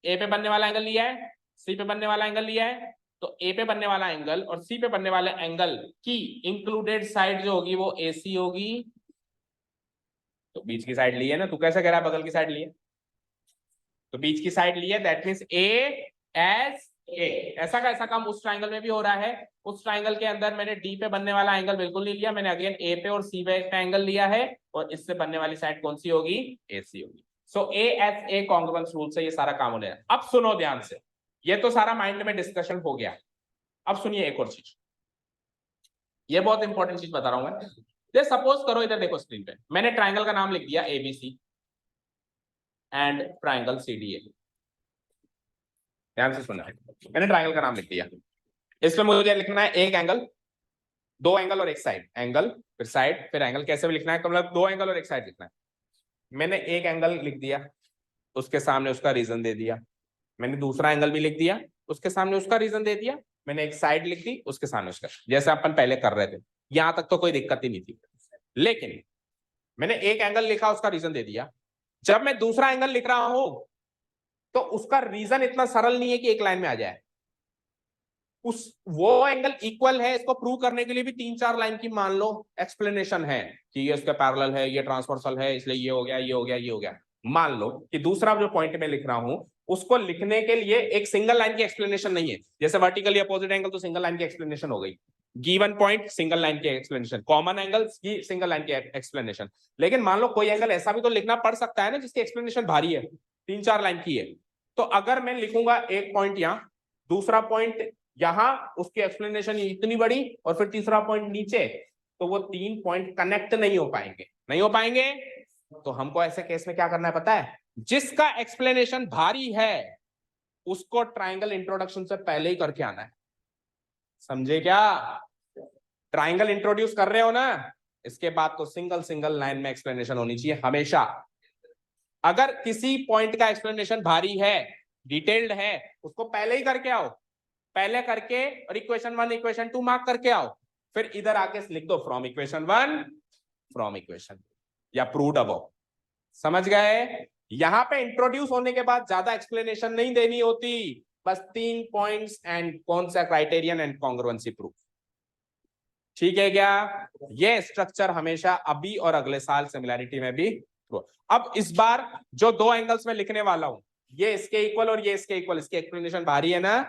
ए पे बनने वाला एंगल लिया है, सी पे बनने वाला एंगल लिया है? तो ए पे बनने वाला एंगल और सी पे बनने वाले एंगल की इंक्लूडेड साइड जो होगी वो एसी होगी, तो बीच की साइड ली है ना, तू कैसे कह रहा है बगल की साइड ली है, तो बीच की साइड ली है, दैट मींस ए एस ए, ऐसा का ऐसा काम उस ट्राइंगल में भी हो रहा है। उस ट्राइंगल के अंदर मैंने डी पे बनने वाला एंगल बिल्कुल नहीं लिया, मैंने अगेन ए पे और सी पे एंगल लिया है और इससे बनने वाली साइड कौन सी होगी, एसी होगी। So A S A congruence rule से ये सारा काम होने है। अब सुनो ध्यान से, ये तो सारा माइंड में डिस्कशन हो गया, अब सुनिए एक और चीज, ये बहुत इंपॉर्टेंट चीज बता रहा हूं मैं। ये सपोज करो, इधर देखो स्क्रीन पे, मैंने ट्राइंगल का नाम लिख दिया एबीसी एंड ट्राइंगल सीडीए, ध्यान से सुनना है, मैंने ट्राइंगल का नाम लिख दिया, इसमें मुझे लिखना है एक एंगल, दो एंगल और एक साइड, एंगल फिर साइड फिर एंगल, कैसे भी लिखना है, मतलब दो एंगल और एक साइड लिखना है। मैंने एक एंगल लिख दिया, उसके सामने उसका रीजन दे दिया, मैंने दूसरा एंगल भी लिख दिया, उसके सामने उसका रीजन दे दिया, मैंने एक साइड लिख दी, उसके सामने उसका, जैसे अपन पहले कर रहे थे, यहां तक तो कोई दिक्कत ही नहीं थी। लेकिन मैंने एक एंगल लिखा, उसका रीजन दे दिया, जब मैं दूसरा एंगल लिख रहा हूं तो उसका रीजन इतना सरल नहीं है कि एक लाइन में आ जाए, उस वो एंगल इक्वल है, इसको प्रूव करने के लिए भी 3-4 लाइन की मान लो एक्सप्लेनेशन है कि ये उसका पैरेलल है, ये ट्रांसवर्सल है, इसलिए ये हो गया, ये हो गया, ये हो गया। मान लो कि दूसरा जो पॉइंट में लिख रहा हूं उसको लिखने के लिए एक सिंगल लाइन की एक्सप्लेनेशन नहीं है, जैसे वर्टिकली अपोजिट एंगल तो सिंगल लाइन की एक्सप्लेनेशन हो गई, गिवन पॉइंट सिंगल लाइन की एक्सप्लेनेशन, कॉमन एंगल की सिंगल लाइन की एक्सप्लेनेशन। लेकिन मान लो कोई एंगल ऐसा भी तो लिखना पड़ सकता है ना जिसकी एक्सप्लेनेशन भारी है, 3-4 लाइन की है, तो अगर मैं लिखूंगा एक पॉइंट यहां, दूसरा पॉइंट यहां, उसकी एक्सप्लेनेशन इतनी बड़ी और फिर तीसरा पॉइंट नीचे, तो वो 3 पॉइंट कनेक्ट नहीं हो पाएंगे, नहीं हो पाएंगे। तो हमको ऐसे केस में क्या करना है पता है, जिसका एक्सप्लेनेशन भारी है उसको ट्राइंगल इंट्रोडक्शन से पहले ही करके आना है, समझे क्या? ट्राइंगल इंट्रोड्यूस कर रहे हो ना, इसके बाद तो सिंगल सिंगल लाइन में एक्सप्लेनेशन होनी चाहिए हमेशा। अगर किसी पॉइंट का एक्सप्लेनेशन भारी है, डिटेल्ड है, उसको पहले ही करके आओ, पहले करके और इक्वेशन 1 इक्वेशन 2 मार्क करके आओ, फिर इधर आके लिख दो फ्रॉम इक्वेशन 1 फ्रॉम इक्वेशन या प्रूव्ड अबव, समझ गए? यहां पे इंट्रोड्यूस होने के बाद ज्यादा एक्सप्लेनेशन नहीं देनी होती, बस 3 पॉइंट्स एंड कौन सा क्राइटेरियन एंड कॉन्ग्रुएंसी प्रूफ, ठीक है क्या? ये स्ट्रक्चर हमेशा अभी और अगले साल सिमिलैरिटी में भी। अब इस बार जो दो एंगल्स में लिखने वाला हूं, ये इसके इक्वल और ये इसके इक्वल, इसकी एक्सप्लेनेशन भारी है ना।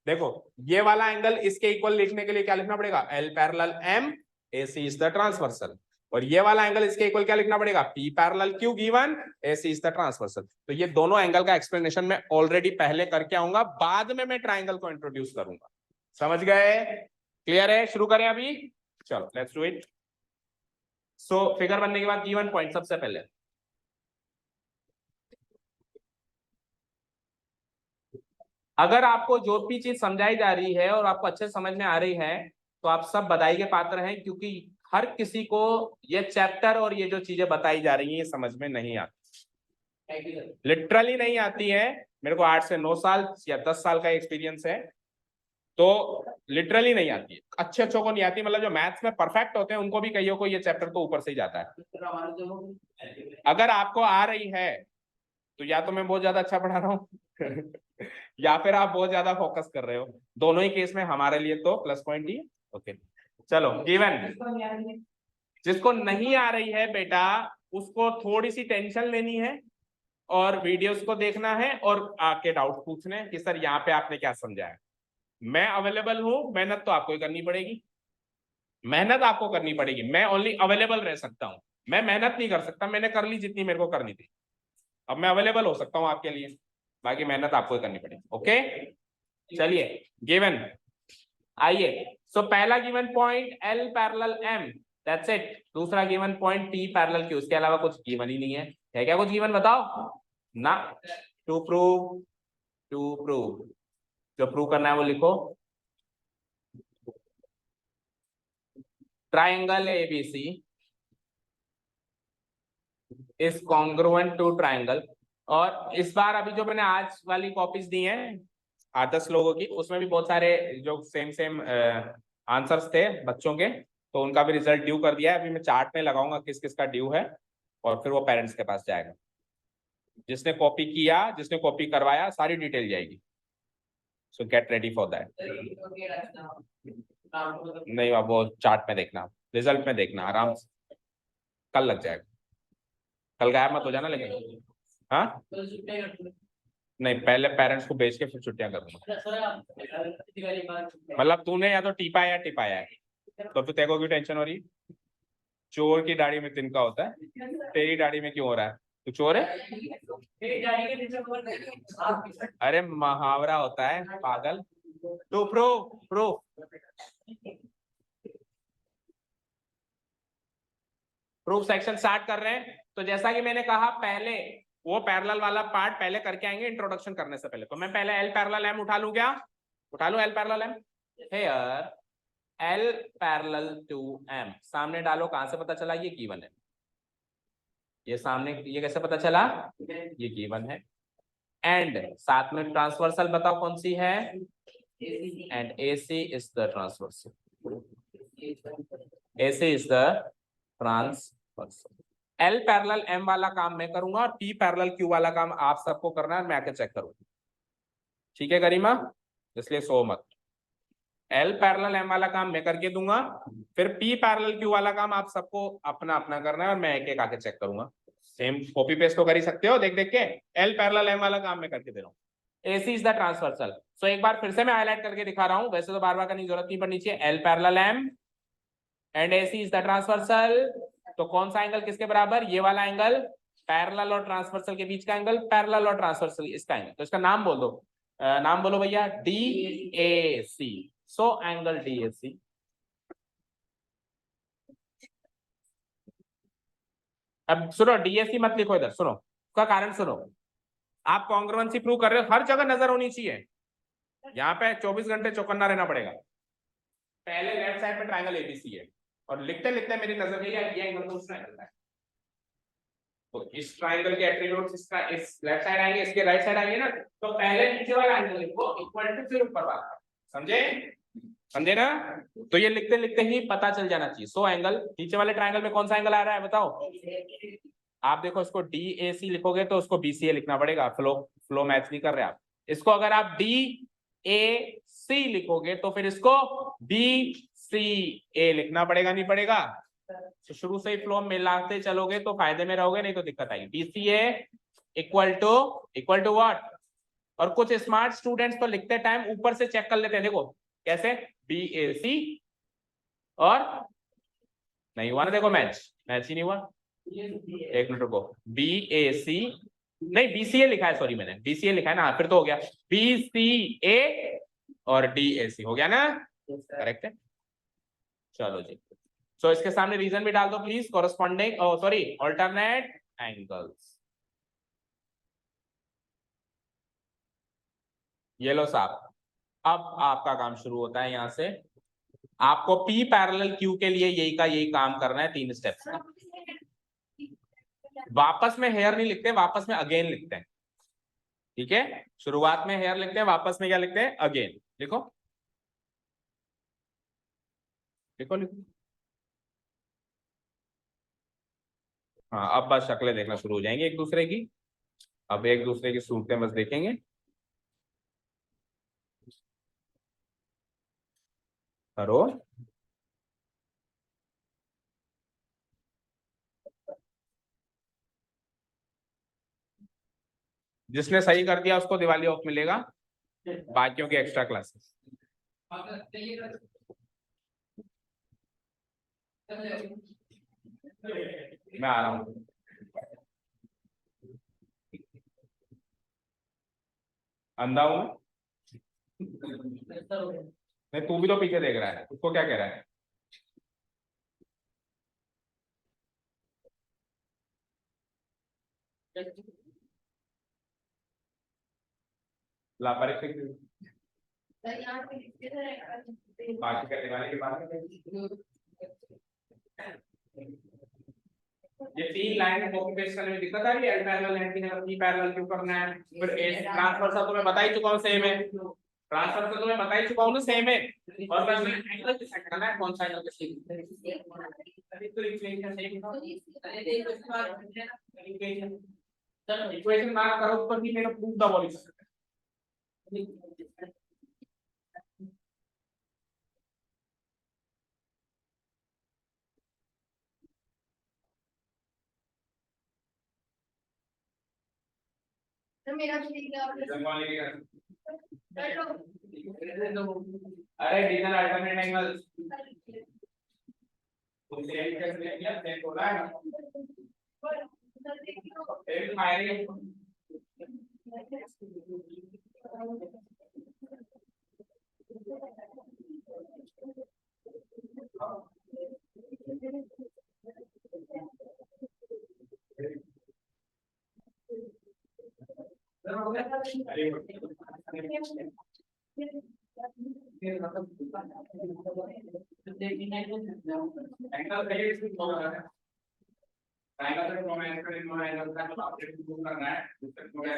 देखो ये वाला एंगल इसके इक्वल लिखने के लिए क्या लिखना पड़ेगा, L parallel M, AC is the transversal, और ये वाला एंगल इसके इक्वल क्या लिखना पड़ेगा, P parallel Q given, AC is the transversal. तो ये दोनों एंगल का एक्सप्लेनेशन मैं ऑलरेडी पहले करके आऊंगा, बाद में मैं ट्राइंगल को इंट्रोड्यूस करूंगा, समझ गए? क्लियर है? शुरू करें अभी, चलो let's do it. So figure बनने के बाद गिवन पॉइंट, सबसे पहले अगर आपको जो भी चीज समझाई जा रही है और आपको अच्छे समझ में आ रही है तो आप सब बधाई के पात्र हैं, क्योंकि हर किसी को ये चैप्टर और ये जो चीजें बताई जा रही हैं ये समझ में नहीं आती, लिटरली नहीं आती है। मेरे को 8 से 9 साल या 10 साल का एक्सपीरियंस है, तो लिटरली नहीं आती है, अच्छे अच्छों को नहीं आती, मतलब जो मैथ्स में परफेक्ट होते हैं उनको भी कईयों को ये चैप्टर तो ऊपर से ही जाता है। अगर आपको आ रही है तो या तो मैं बहुत ज्यादा अच्छा पढ़ा रहा हूँ या फिर आप बहुत ज्यादा फोकस कर रहे हो, दोनों ही केस में हमारे लिए तो प्लस पॉइंट ही। ओके चलो गिवन, जिसको नहीं आ रही है बेटा उसको थोड़ी सी टेंशन लेनी है और वीडियोस को देखना है और आके डाउट पूछने कि सर यहाँ पे आपने क्या समझाया। मैं अवेलेबल हूं, मेहनत तो आपको ही करनी पड़ेगी, मेहनत आपको करनी पड़ेगी, मैं ओनली अवेलेबल रह सकता हूं, मैं मेहनत नहीं कर सकता, मैंने कर ली जितनी मेरे को करनी थी, अब मैं अवेलेबल हो सकता हूं आपके लिए, बाकी मेहनत आपको ही करनी पड़ेगी। ओके चलिए गिवन, आइए, सो पहला given point L parallel M, that's it. दूसरा given point T parallel Q, उसके अलावा कुछ गिवन ही नहीं है क्या कुछ गिवन बताओ ना। टू प्रूव जो प्रूव करना है वो लिखो। Triangle ABC is congruent to triangle. और इस बार अभी जो मैंने आज वाली कॉपीज दी हैं 8-10 लोगों की, उसमें भी बहुत सारे जो सेम आंसर्स थे बच्चों के, तो उनका भी रिजल्ट ड्यू कर दिया है। अभी मैं चार्ट में लगाऊंगा किस किस का ड्यू है, और फिर वो पेरेंट्स के पास जाएगा। जिसने कॉपी किया, जिसने कॉपी करवाया, सारी डिटेल जाएगी। सो गेट रेडी फॉर दैट। नहीं, अब वो चार्ट में देखना, रिजल्ट में देखना, आराम से कल लग जाएगा। कल गायब मत हो जाना लेकिन। हाँ नहीं, पहले पेरेंट्स को भेज के फिर छुट्टियां करूंगा। मतलब तूने या तो टिपाया है, तो फिर तेरे को क्यों टेंशन हो रही? चोर की दाढ़ी में तिनका होता है, तेरी दाढ़ी में क्यों हो रहा है? तू चोर है? अरे मुहावरा होता है पागल। टू प्रूफ सेक्शन स्टार्ट कर रहे हैं। तो जैसा कि मैंने कहा, पहले वो पैरेलल वाला पार्ट पहले करके आएंगे इंट्रोडक्शन करने से पहले। तो मैं पहले L पैरेलल M उठा लूं क्या? उठा लूं L parallel M। Here L parallel to M, सामने डालो। कहां से पता चला? ये गिवन है। ये सामने, ये कैसे पता चला? ये गिवन है। एंड साथ में ट्रांसवर्सल बताओ कौन सी है? And AC is the transversal. AC is the transversal. L parallel M वाला काम मैं करूंगा और P पैरेलल Q वाला काम आप सबको करना है, मैं आके चेक करूंगा। ठीक है गरिमा? इसलिए सो मत। L पैरेलल M वाला काम मैं करके दूंगा, फिर P पैरेलल Q वाला काम आप सबको अपना अपना करना है, और मैं एक एक आके चेक करूंगा। सेम कॉपी पेस्ट तो कर ही सकते हो देख देख के। L पैरेलल M वाला काम मैं करके दे रहा हूँ। AC is the transversal. So एक बार फिर से मैं हाईलाइट करके दिखा रहा हूँ, वैसे तो बार बार करने की जरूरत नहीं पड़नी चाहिए। L parallel M and AC is the transversal. तो कौन सा एंगल किसके बराबर? ये वाला एंगल, पैरेलल और ट्रांसवर्सल के बीच का एंगल, पैरेलल और ट्रांसवर्सल इसका एंगल। तो इसका नाम बोल दो, नाम बोलो भैया, DAC। So angle DAC। अब सुनो, DAC मत लिखो इधर, सुनो उसका कारण सुनो। आप कॉन्ग्रुएंसी प्रूव कर रहे हो, हर जगह नजर होनी चाहिए। यहाँ पे 24 घंटे चौकन्ना रहना पड़ेगा। पहले लेफ्ट साइड पे ट्रायंगल ABC है, और लिखते लिखते मेरी नजर गई ये एंगल तो उस ट्रायंगल का है। तो इस ट्रायंगल के एट्रीब्यूट्स इसका इस लेफ्ट साइड आएंगे, इसके राइट साइड आएंगे ना। तो पहले नीचे वाला एंगल लिखो इक्वल टू, फिर ऊपर वाला। समझे? समझे ना? तो ये लिखते लिखते ही पता चल जाना चाहिए। सो एंगल, नीचे वाले ट्रायंगल में कौन सा एंगल आ रहा है बताओ? आप देखो, इसको DAC लिखोगे तो उसको BCA लिखना पड़ेगा। फ्लो मैच नहीं कर रहे आप। इसको अगर आप DAC लिखोगे तो फिर इसको BCA लिखना पड़ेगा, नहीं पड़ेगा? तो शुरू से ही फ्लो मिलाते चलोगे तो फायदे में रहोगे, नहीं तो दिक्कत आएगी। BCA equal to what? और कुछ स्मार्ट स्टूडेंट्स तो लिखते टाइम ऊपर से चेक कर लेते हैं, देखो कैसे, BAC। और नहीं हुआ ना, देखो मैच ही नहीं हुआ। एक मिनट रुको, BAC नहीं, BCA लिखा है, सॉरी मैंने BCA लिखा है ना, फिर तो हो गया। BCA और DAC हो गया ना, करेक्ट है। चलो जी, सो इसके सामने रीजन भी डाल दो please, corresponding, sorry alternate angles. ये लो साहब, अब आपका काम शुरू होता है। यहां से आपको P पैरेलल Q के लिए यही का यही काम करना है, 3 स्टेप्स का। वापस में हेयर नहीं लिखते, वापस में अगेन लिखते हैं। ठीक है, शुरुआत में हेयर लिखते हैं, वापस में क्या लिखते हैं? अगेन। लिखो लिखो लिखो। हाँ, अब बस शक्लें देखना शुरू हो जाएंगी एक दूसरे की। अब एक दूसरे की सूरतें बस देखेंगे। करो। जिसने सही कर दिया उसको दिवाली ऑफ मिलेगा, बाकियों की एक्स्ट्रा क्लासेस। मैं आ रहा हूँ। अंधा हूं मैं? नहीं, तू भी तो पीछे देख रहा है, उसको क्या कह रहा है? लापरवाही बाकी करने वाले के बारे में। ये तीन लाइन कॉपी पेस्ट करने में दिक्कत आ रही है। एल पैरेलल लाइन की जगह पी पैरेलल क्यों करना है? फिर एस ट्रांसफर तो मैं बता ही चुका हूं सेम है। ट्रांसफर तो मैं बता ही चुका हूं ना सेम है। और मैं एंगल डिसाइड करना है कौन सा एंगल किसकी। अभी तो इक्वेशन सेम है। चलो इक्वेशन ना करो तो भी मेरा प्रूफ द वॉल्यूम। तो मेरा भी अरे डिजन अल्टरनेट एंगल्स तो सेम कैसे किया सेम हो रहा है एक फायरिंग एंगल सही होगा ट्रायंगल से from angle in one angle का ऑब्जेक्ट प्रूव करना है दूसरे को क्या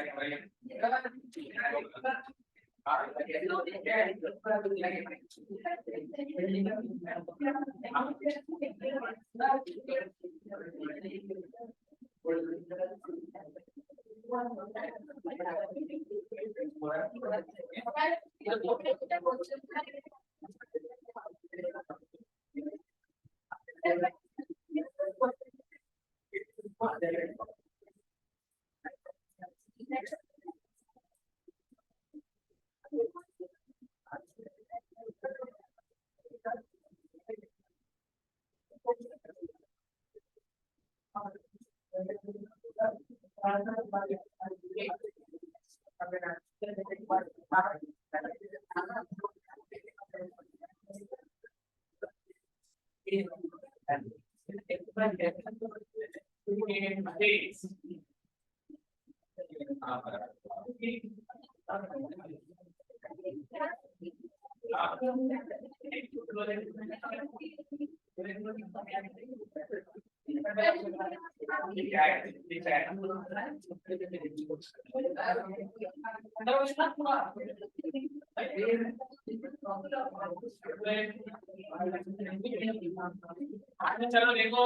चलो देखो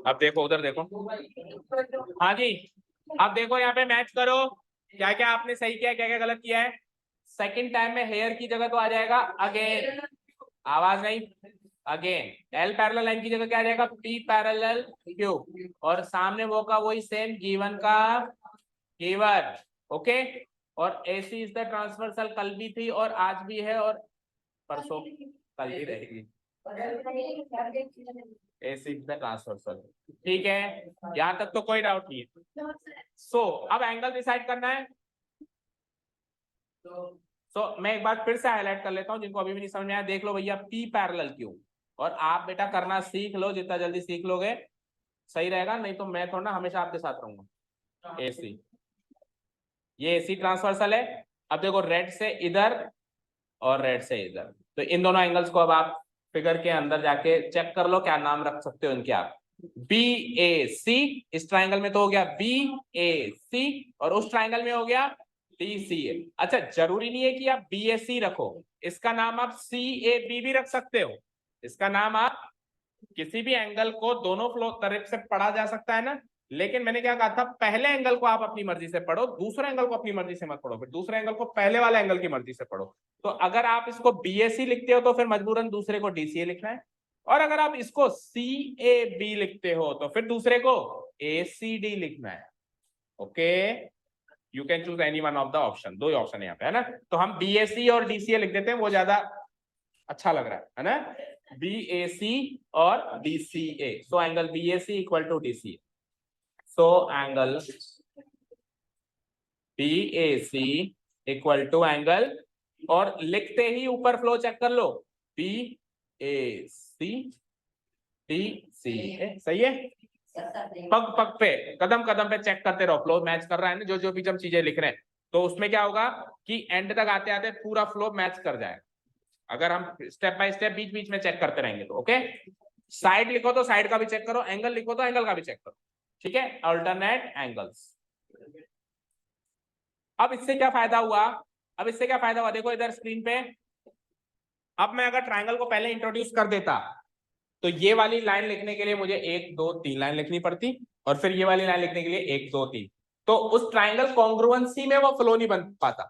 अब देखो उधर देखो हाँ जी अब देखो यहाँ पे मैच करो क्या क्या आपने सही किया क्या क्या गलत किया है। सेकंड टाइम में हेयर की जगह तो आ जाएगा अगेन आवाज नहीं अगेन एल पैरेलल लाइन की जगह क्या आ जाएगा पी पैरेलल क्यू और सामने वो का वही सेम गिवन का गिवन ओके और एसी इज द ट्रांसवर्सल कल भी थी और आज भी है और परसों कल भी रहेगी एसी इज द ट्रांसवर्सल ठीक है यहां तक तो कोई डाउट नहीं है। सो अब एंगल डिसाइड करना है तो मैं एक बार फिर से हाईलाइट कर लेता हूं जिनको अभी भी नहीं समझ में आया देख लो भैया पी पैरेलल क्यू और आप बेटा करना सीख लो जितना जल्दी सीख लोगे सही रहेगा नहीं तो मैं थोड़ा ना हमेशा आपके साथ रहूंगा। एसी ये एसी ट्रांसवर्सल है अब देखो रेड से इधर और रेड से इधर तो इन दोनों एंगल्स को अब आप फिगर के अंदर जाके चेक कर लो क्या नाम रख सकते हो इनके आप बी ए सी इस ट्राइंगल में तो हो गया बी ए सी और उस ट्राइंगल में हो गया डी सी ए। अच्छा जरूरी नहीं है कि आप बी ए सी रखो इसका नाम आप सी ए बी भी रख सकते हो इसका नाम आप किसी भी एंगल को दोनों तरफ से पढ़ा जा सकता है ना लेकिन मैंने क्या कहा था पहले एंगल को आप अपनी मर्जी से पढ़ो दूसरे एंगल को अपनी मर्जी से मत पढ़ो फिर दूसरे एंगल को पहले वाले एंगल की मर्जी से पढ़ो। तो अगर आप इसको बीएसी लिखते हो तो फिर मजबूरन दूसरे को डीसीए लिखना है और अगर आप इसको सी ए बी लिखते हो तो फिर दूसरे को ए सी डी लिखना है। Okay you can choose any one of the option दो ही ऑप्शन है यहाँ पे है ना तो हम बीएसी और डीसीए लिख देते हैं वो ज्यादा अच्छा लग रहा है ना BAC और DCA so angle BAC equal to DCA so angle BAC equal to angle और लिखते ही ऊपर फ्लो चेक कर लो, बी ए सी डी सी ए, सही है। पग पग पे, कदम कदम पे चेक करते रहो, फ्लो मैच कर रहा है ना, जो जो भी हम चीजें लिख रहे हैं, तो उसमें क्या होगा कि एंड तक आते आते पूरा फ्लो मैच कर जाए, अगर हम स्टेप बाय स्टेप बीच बीच में चेक करते रहेंगे तो। ओके, साइड लिखो तो साइड का भी चेक करो, एंगल लिखो तो एंगल का भी चेक करो, ठीक है, अल्टरनेट एंगल्स। अब इससे क्या फायदा हुआ, अब इससे क्या फायदा हुआ, देखो इधर स्क्रीन पे, अब मैं अगर ट्राइंगल को पहले इंट्रोड्यूस कर देता तो ये वाली लाइन लिखने के लिए मुझे 1 2 3 लाइन लिखनी पड़ती, और फिर ये वाली लाइन लिखने के लिए 1 2 3, तो उस ट्राइंगल कॉन्ग्रुएंसी में वो फ्लो नहीं बन पाता,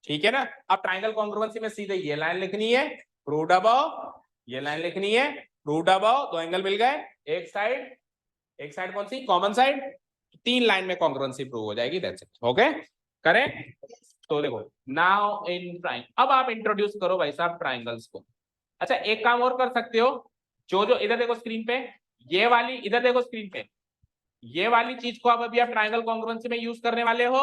ठीक है ना। अब ट्राइंगल कॉन्ग्रुएंसी में सीधे ये लाइन लिखनी है, प्रूव्ड अबव, ये लाइन लिखनी है, प्रूव्ड अबव, दो एंगल मिल गए, एक साइड कौन सी, कॉमन साइड, 3 लाइन में कॉन्ग्रुएंसी प्रूव हो जाएगी, दैट्स इट। ओके, करें तो देखो, नाउ इन ट्राइंगल, अब आप इंट्रोड्यूस करो भाई साहब ट्राइंगल्स को। अच्छा, एक काम और कर सकते हो, जो जो इधर देखो स्क्रीन पे, ये वाली, इधर देखो स्क्रीन पे, ये वाली चीज को आप अभी आप ट्राइंगल कॉन्ग्रुएंसी में यूज करने वाले हो,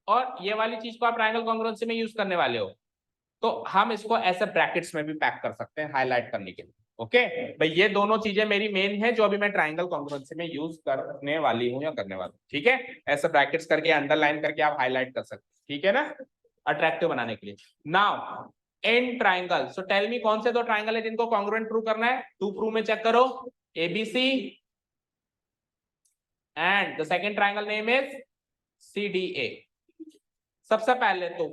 और ये वाली चीज को आप ट्राइंगल कॉन्ग्रुएंसी में यूज करने वाले हो, तो हम इसको ऐसे ब्रैकेट्स में भी पैक कर सकते हैं हाईलाइट करने के लिए। ओके भाई, ये दोनों चीजें मेरी मेन है जो अभी मैं ट्राइंगल कॉन्ग्रुएंसी में यूज करने वाली हूँ या करने वाला हूँ, ठीक है, ऐसे ब्रैकेट्स करके अंडरलाइन करके आप हाईलाइट कर सकते हैं, ठीक है ना, अट्रैक्टिव बनाने के लिए। Now in triangle, so tell me कौन से दो ट्राइंगल है जिनको कॉन्ग्रुएंट प्रूव करना है, टू प्रूव में चेक करो, ABC and the second triangle name is CDA. सबसे पहले तो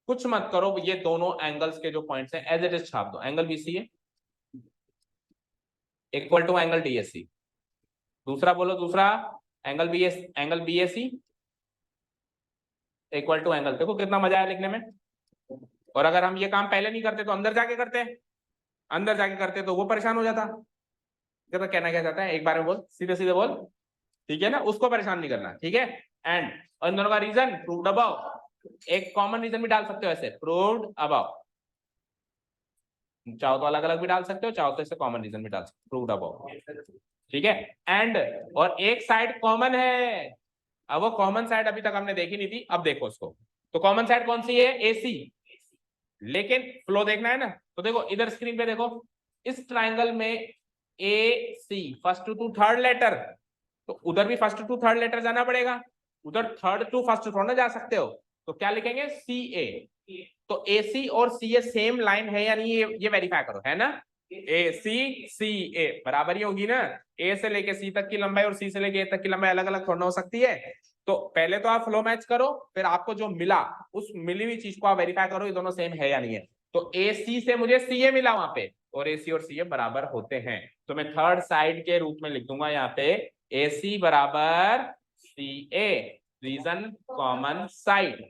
कुछ मत करो, ये दोनों एंगल्स के जो पॉइंट्स हैं एज इट इज छाप दो, angle BCA equal to angle DSC, दूसरा बोलो, दूसरा angle BAC equal to angle, देखो कितना मजा आया लिखने में। और अगर हम ये काम पहले नहीं करते तो अंदर जाके करते, अंदर जाके करते तो वो परेशान हो जाता, तो कहना क्या चाहता है, एक बार में बोल, सीधे सीधे बोल, ठीक है ना, उसको परेशान नहीं करना, ठीक है। एंड इन दोनों का रीजन प्रूव्ड अबव, एक कॉमन रीजन भी डाल सकते हो ऐसे, प्रूव्ड अबव, चाहो तो अलग अलग भी डाल सकते हो, चाहो तो इससे कॉमन रीजन भी डाल सकते हो, प्रूव्ड अबव, ठीक है। एंड और एक साइड कॉमन है, अब वो कॉमन साइड अभी तक हमने देखी नहीं थी, अब देखो उसको, तो कॉमन साइड कौन सी है, एसी, लेकिन फ्लो देखना है ना, तो देखो इधर स्क्रीन पे देखो, इस ट्राइंगल में ए सी फर्स्ट टू थर्ड लेटर, तो उधर भी फर्स्ट टू थर्ड लेटर जाना पड़ेगा, उधर थर्ड टू फर्स्ट थोड़ा ना जा सकते हो, तो क्या लिखेंगे, सी ए, तो ए सी और सी ए सेम लाइन है या नहीं, ये वेरीफाई करो, है ना, ए सी ए बराबर ही होगी ना, ए से लेके सी तक की लंबाई और सी से लेके ए तक की लंबाई अलग अलग थोड़ा हो सकती है, तो पहले तो आप फ्लो मैच करो, फिर आपको जो मिला उस मिली हुई चीज को आप वेरीफाई करो ये दोनों सेम है या नहीं है, तो ए सी से मुझे सी ए मिला वहां पे, और ए सी और सी ए बराबर होते हैं, तो मैं थर्ड साइड के रूप में लिख दूंगा यहाँ पे ए सी बराबर C A, reason common side,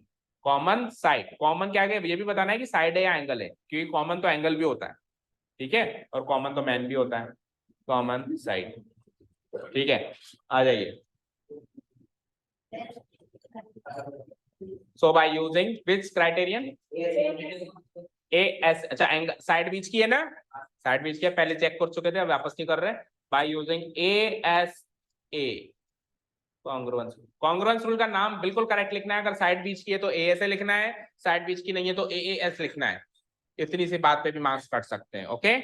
common side, common क्या है ये भी बताना है कि साइड है या एंगल है, क्योंकि कॉमन तो एंगल भी होता है, ठीक है, और कॉमन तो मैन भी होता है, कॉमन साइड, ठीक है, आ जाइए। So by using which criterion? AS, अच्छा एंगल साइड बीच की है ना, साइड बीच की है, पहले चेक कर चुके थे, अब वापस नहीं कर रहे, by using ASA congruence, congruence rule का नाम बिल्कुल करेक्ट लिखना है, अगर साइड बीच की है तो ASA लिखना है, साइड बीच की नहीं है तो AAS लिखना है, इतनी सी बात पे भी मार्क्स कट सकते हैं, ओके,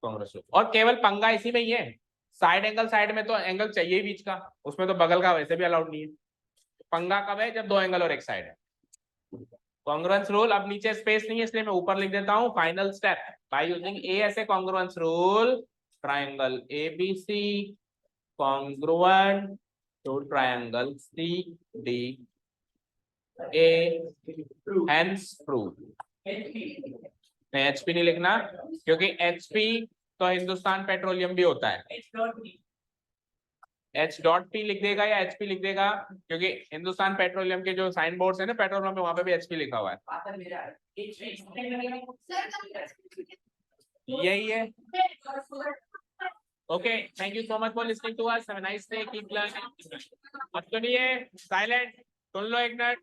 कॉन्ग्रुएंस रूल। और केवल पंगा इसी में ही है, साइड एंगल साइड में तो एंगल चाहिए बीच का, उसमें तो बगल का वैसे भी अलाउड नहीं है, पंगा कब है, जब दो एंगल और एक साइड है। कॉन्ग्रुएंस रूल, अब नीचे स्पेस नहीं है इसलिए मैं ऊपर लिख देता हूं, final step by using ASA congruence rule, triangle ABC congruent to triangle CDA, hence proved. HP नहीं लिखना, क्योंकि HP तो हिंदुस्तान पेट्रोलियम भी होता है, H.P लिख देगा या HP लिख देगा, क्योंकि हिंदुस्तान पेट्रोलियम के जो साइन बोर्ड्स है ना पेट्रोल पंप में, वहां पे भी HP लिखा हुआ है, यही है। Okay, thank you so much for listening to us, have a nice day, keep learning. अब सुनिए, साइलेंट, सुन लो एक मिनट।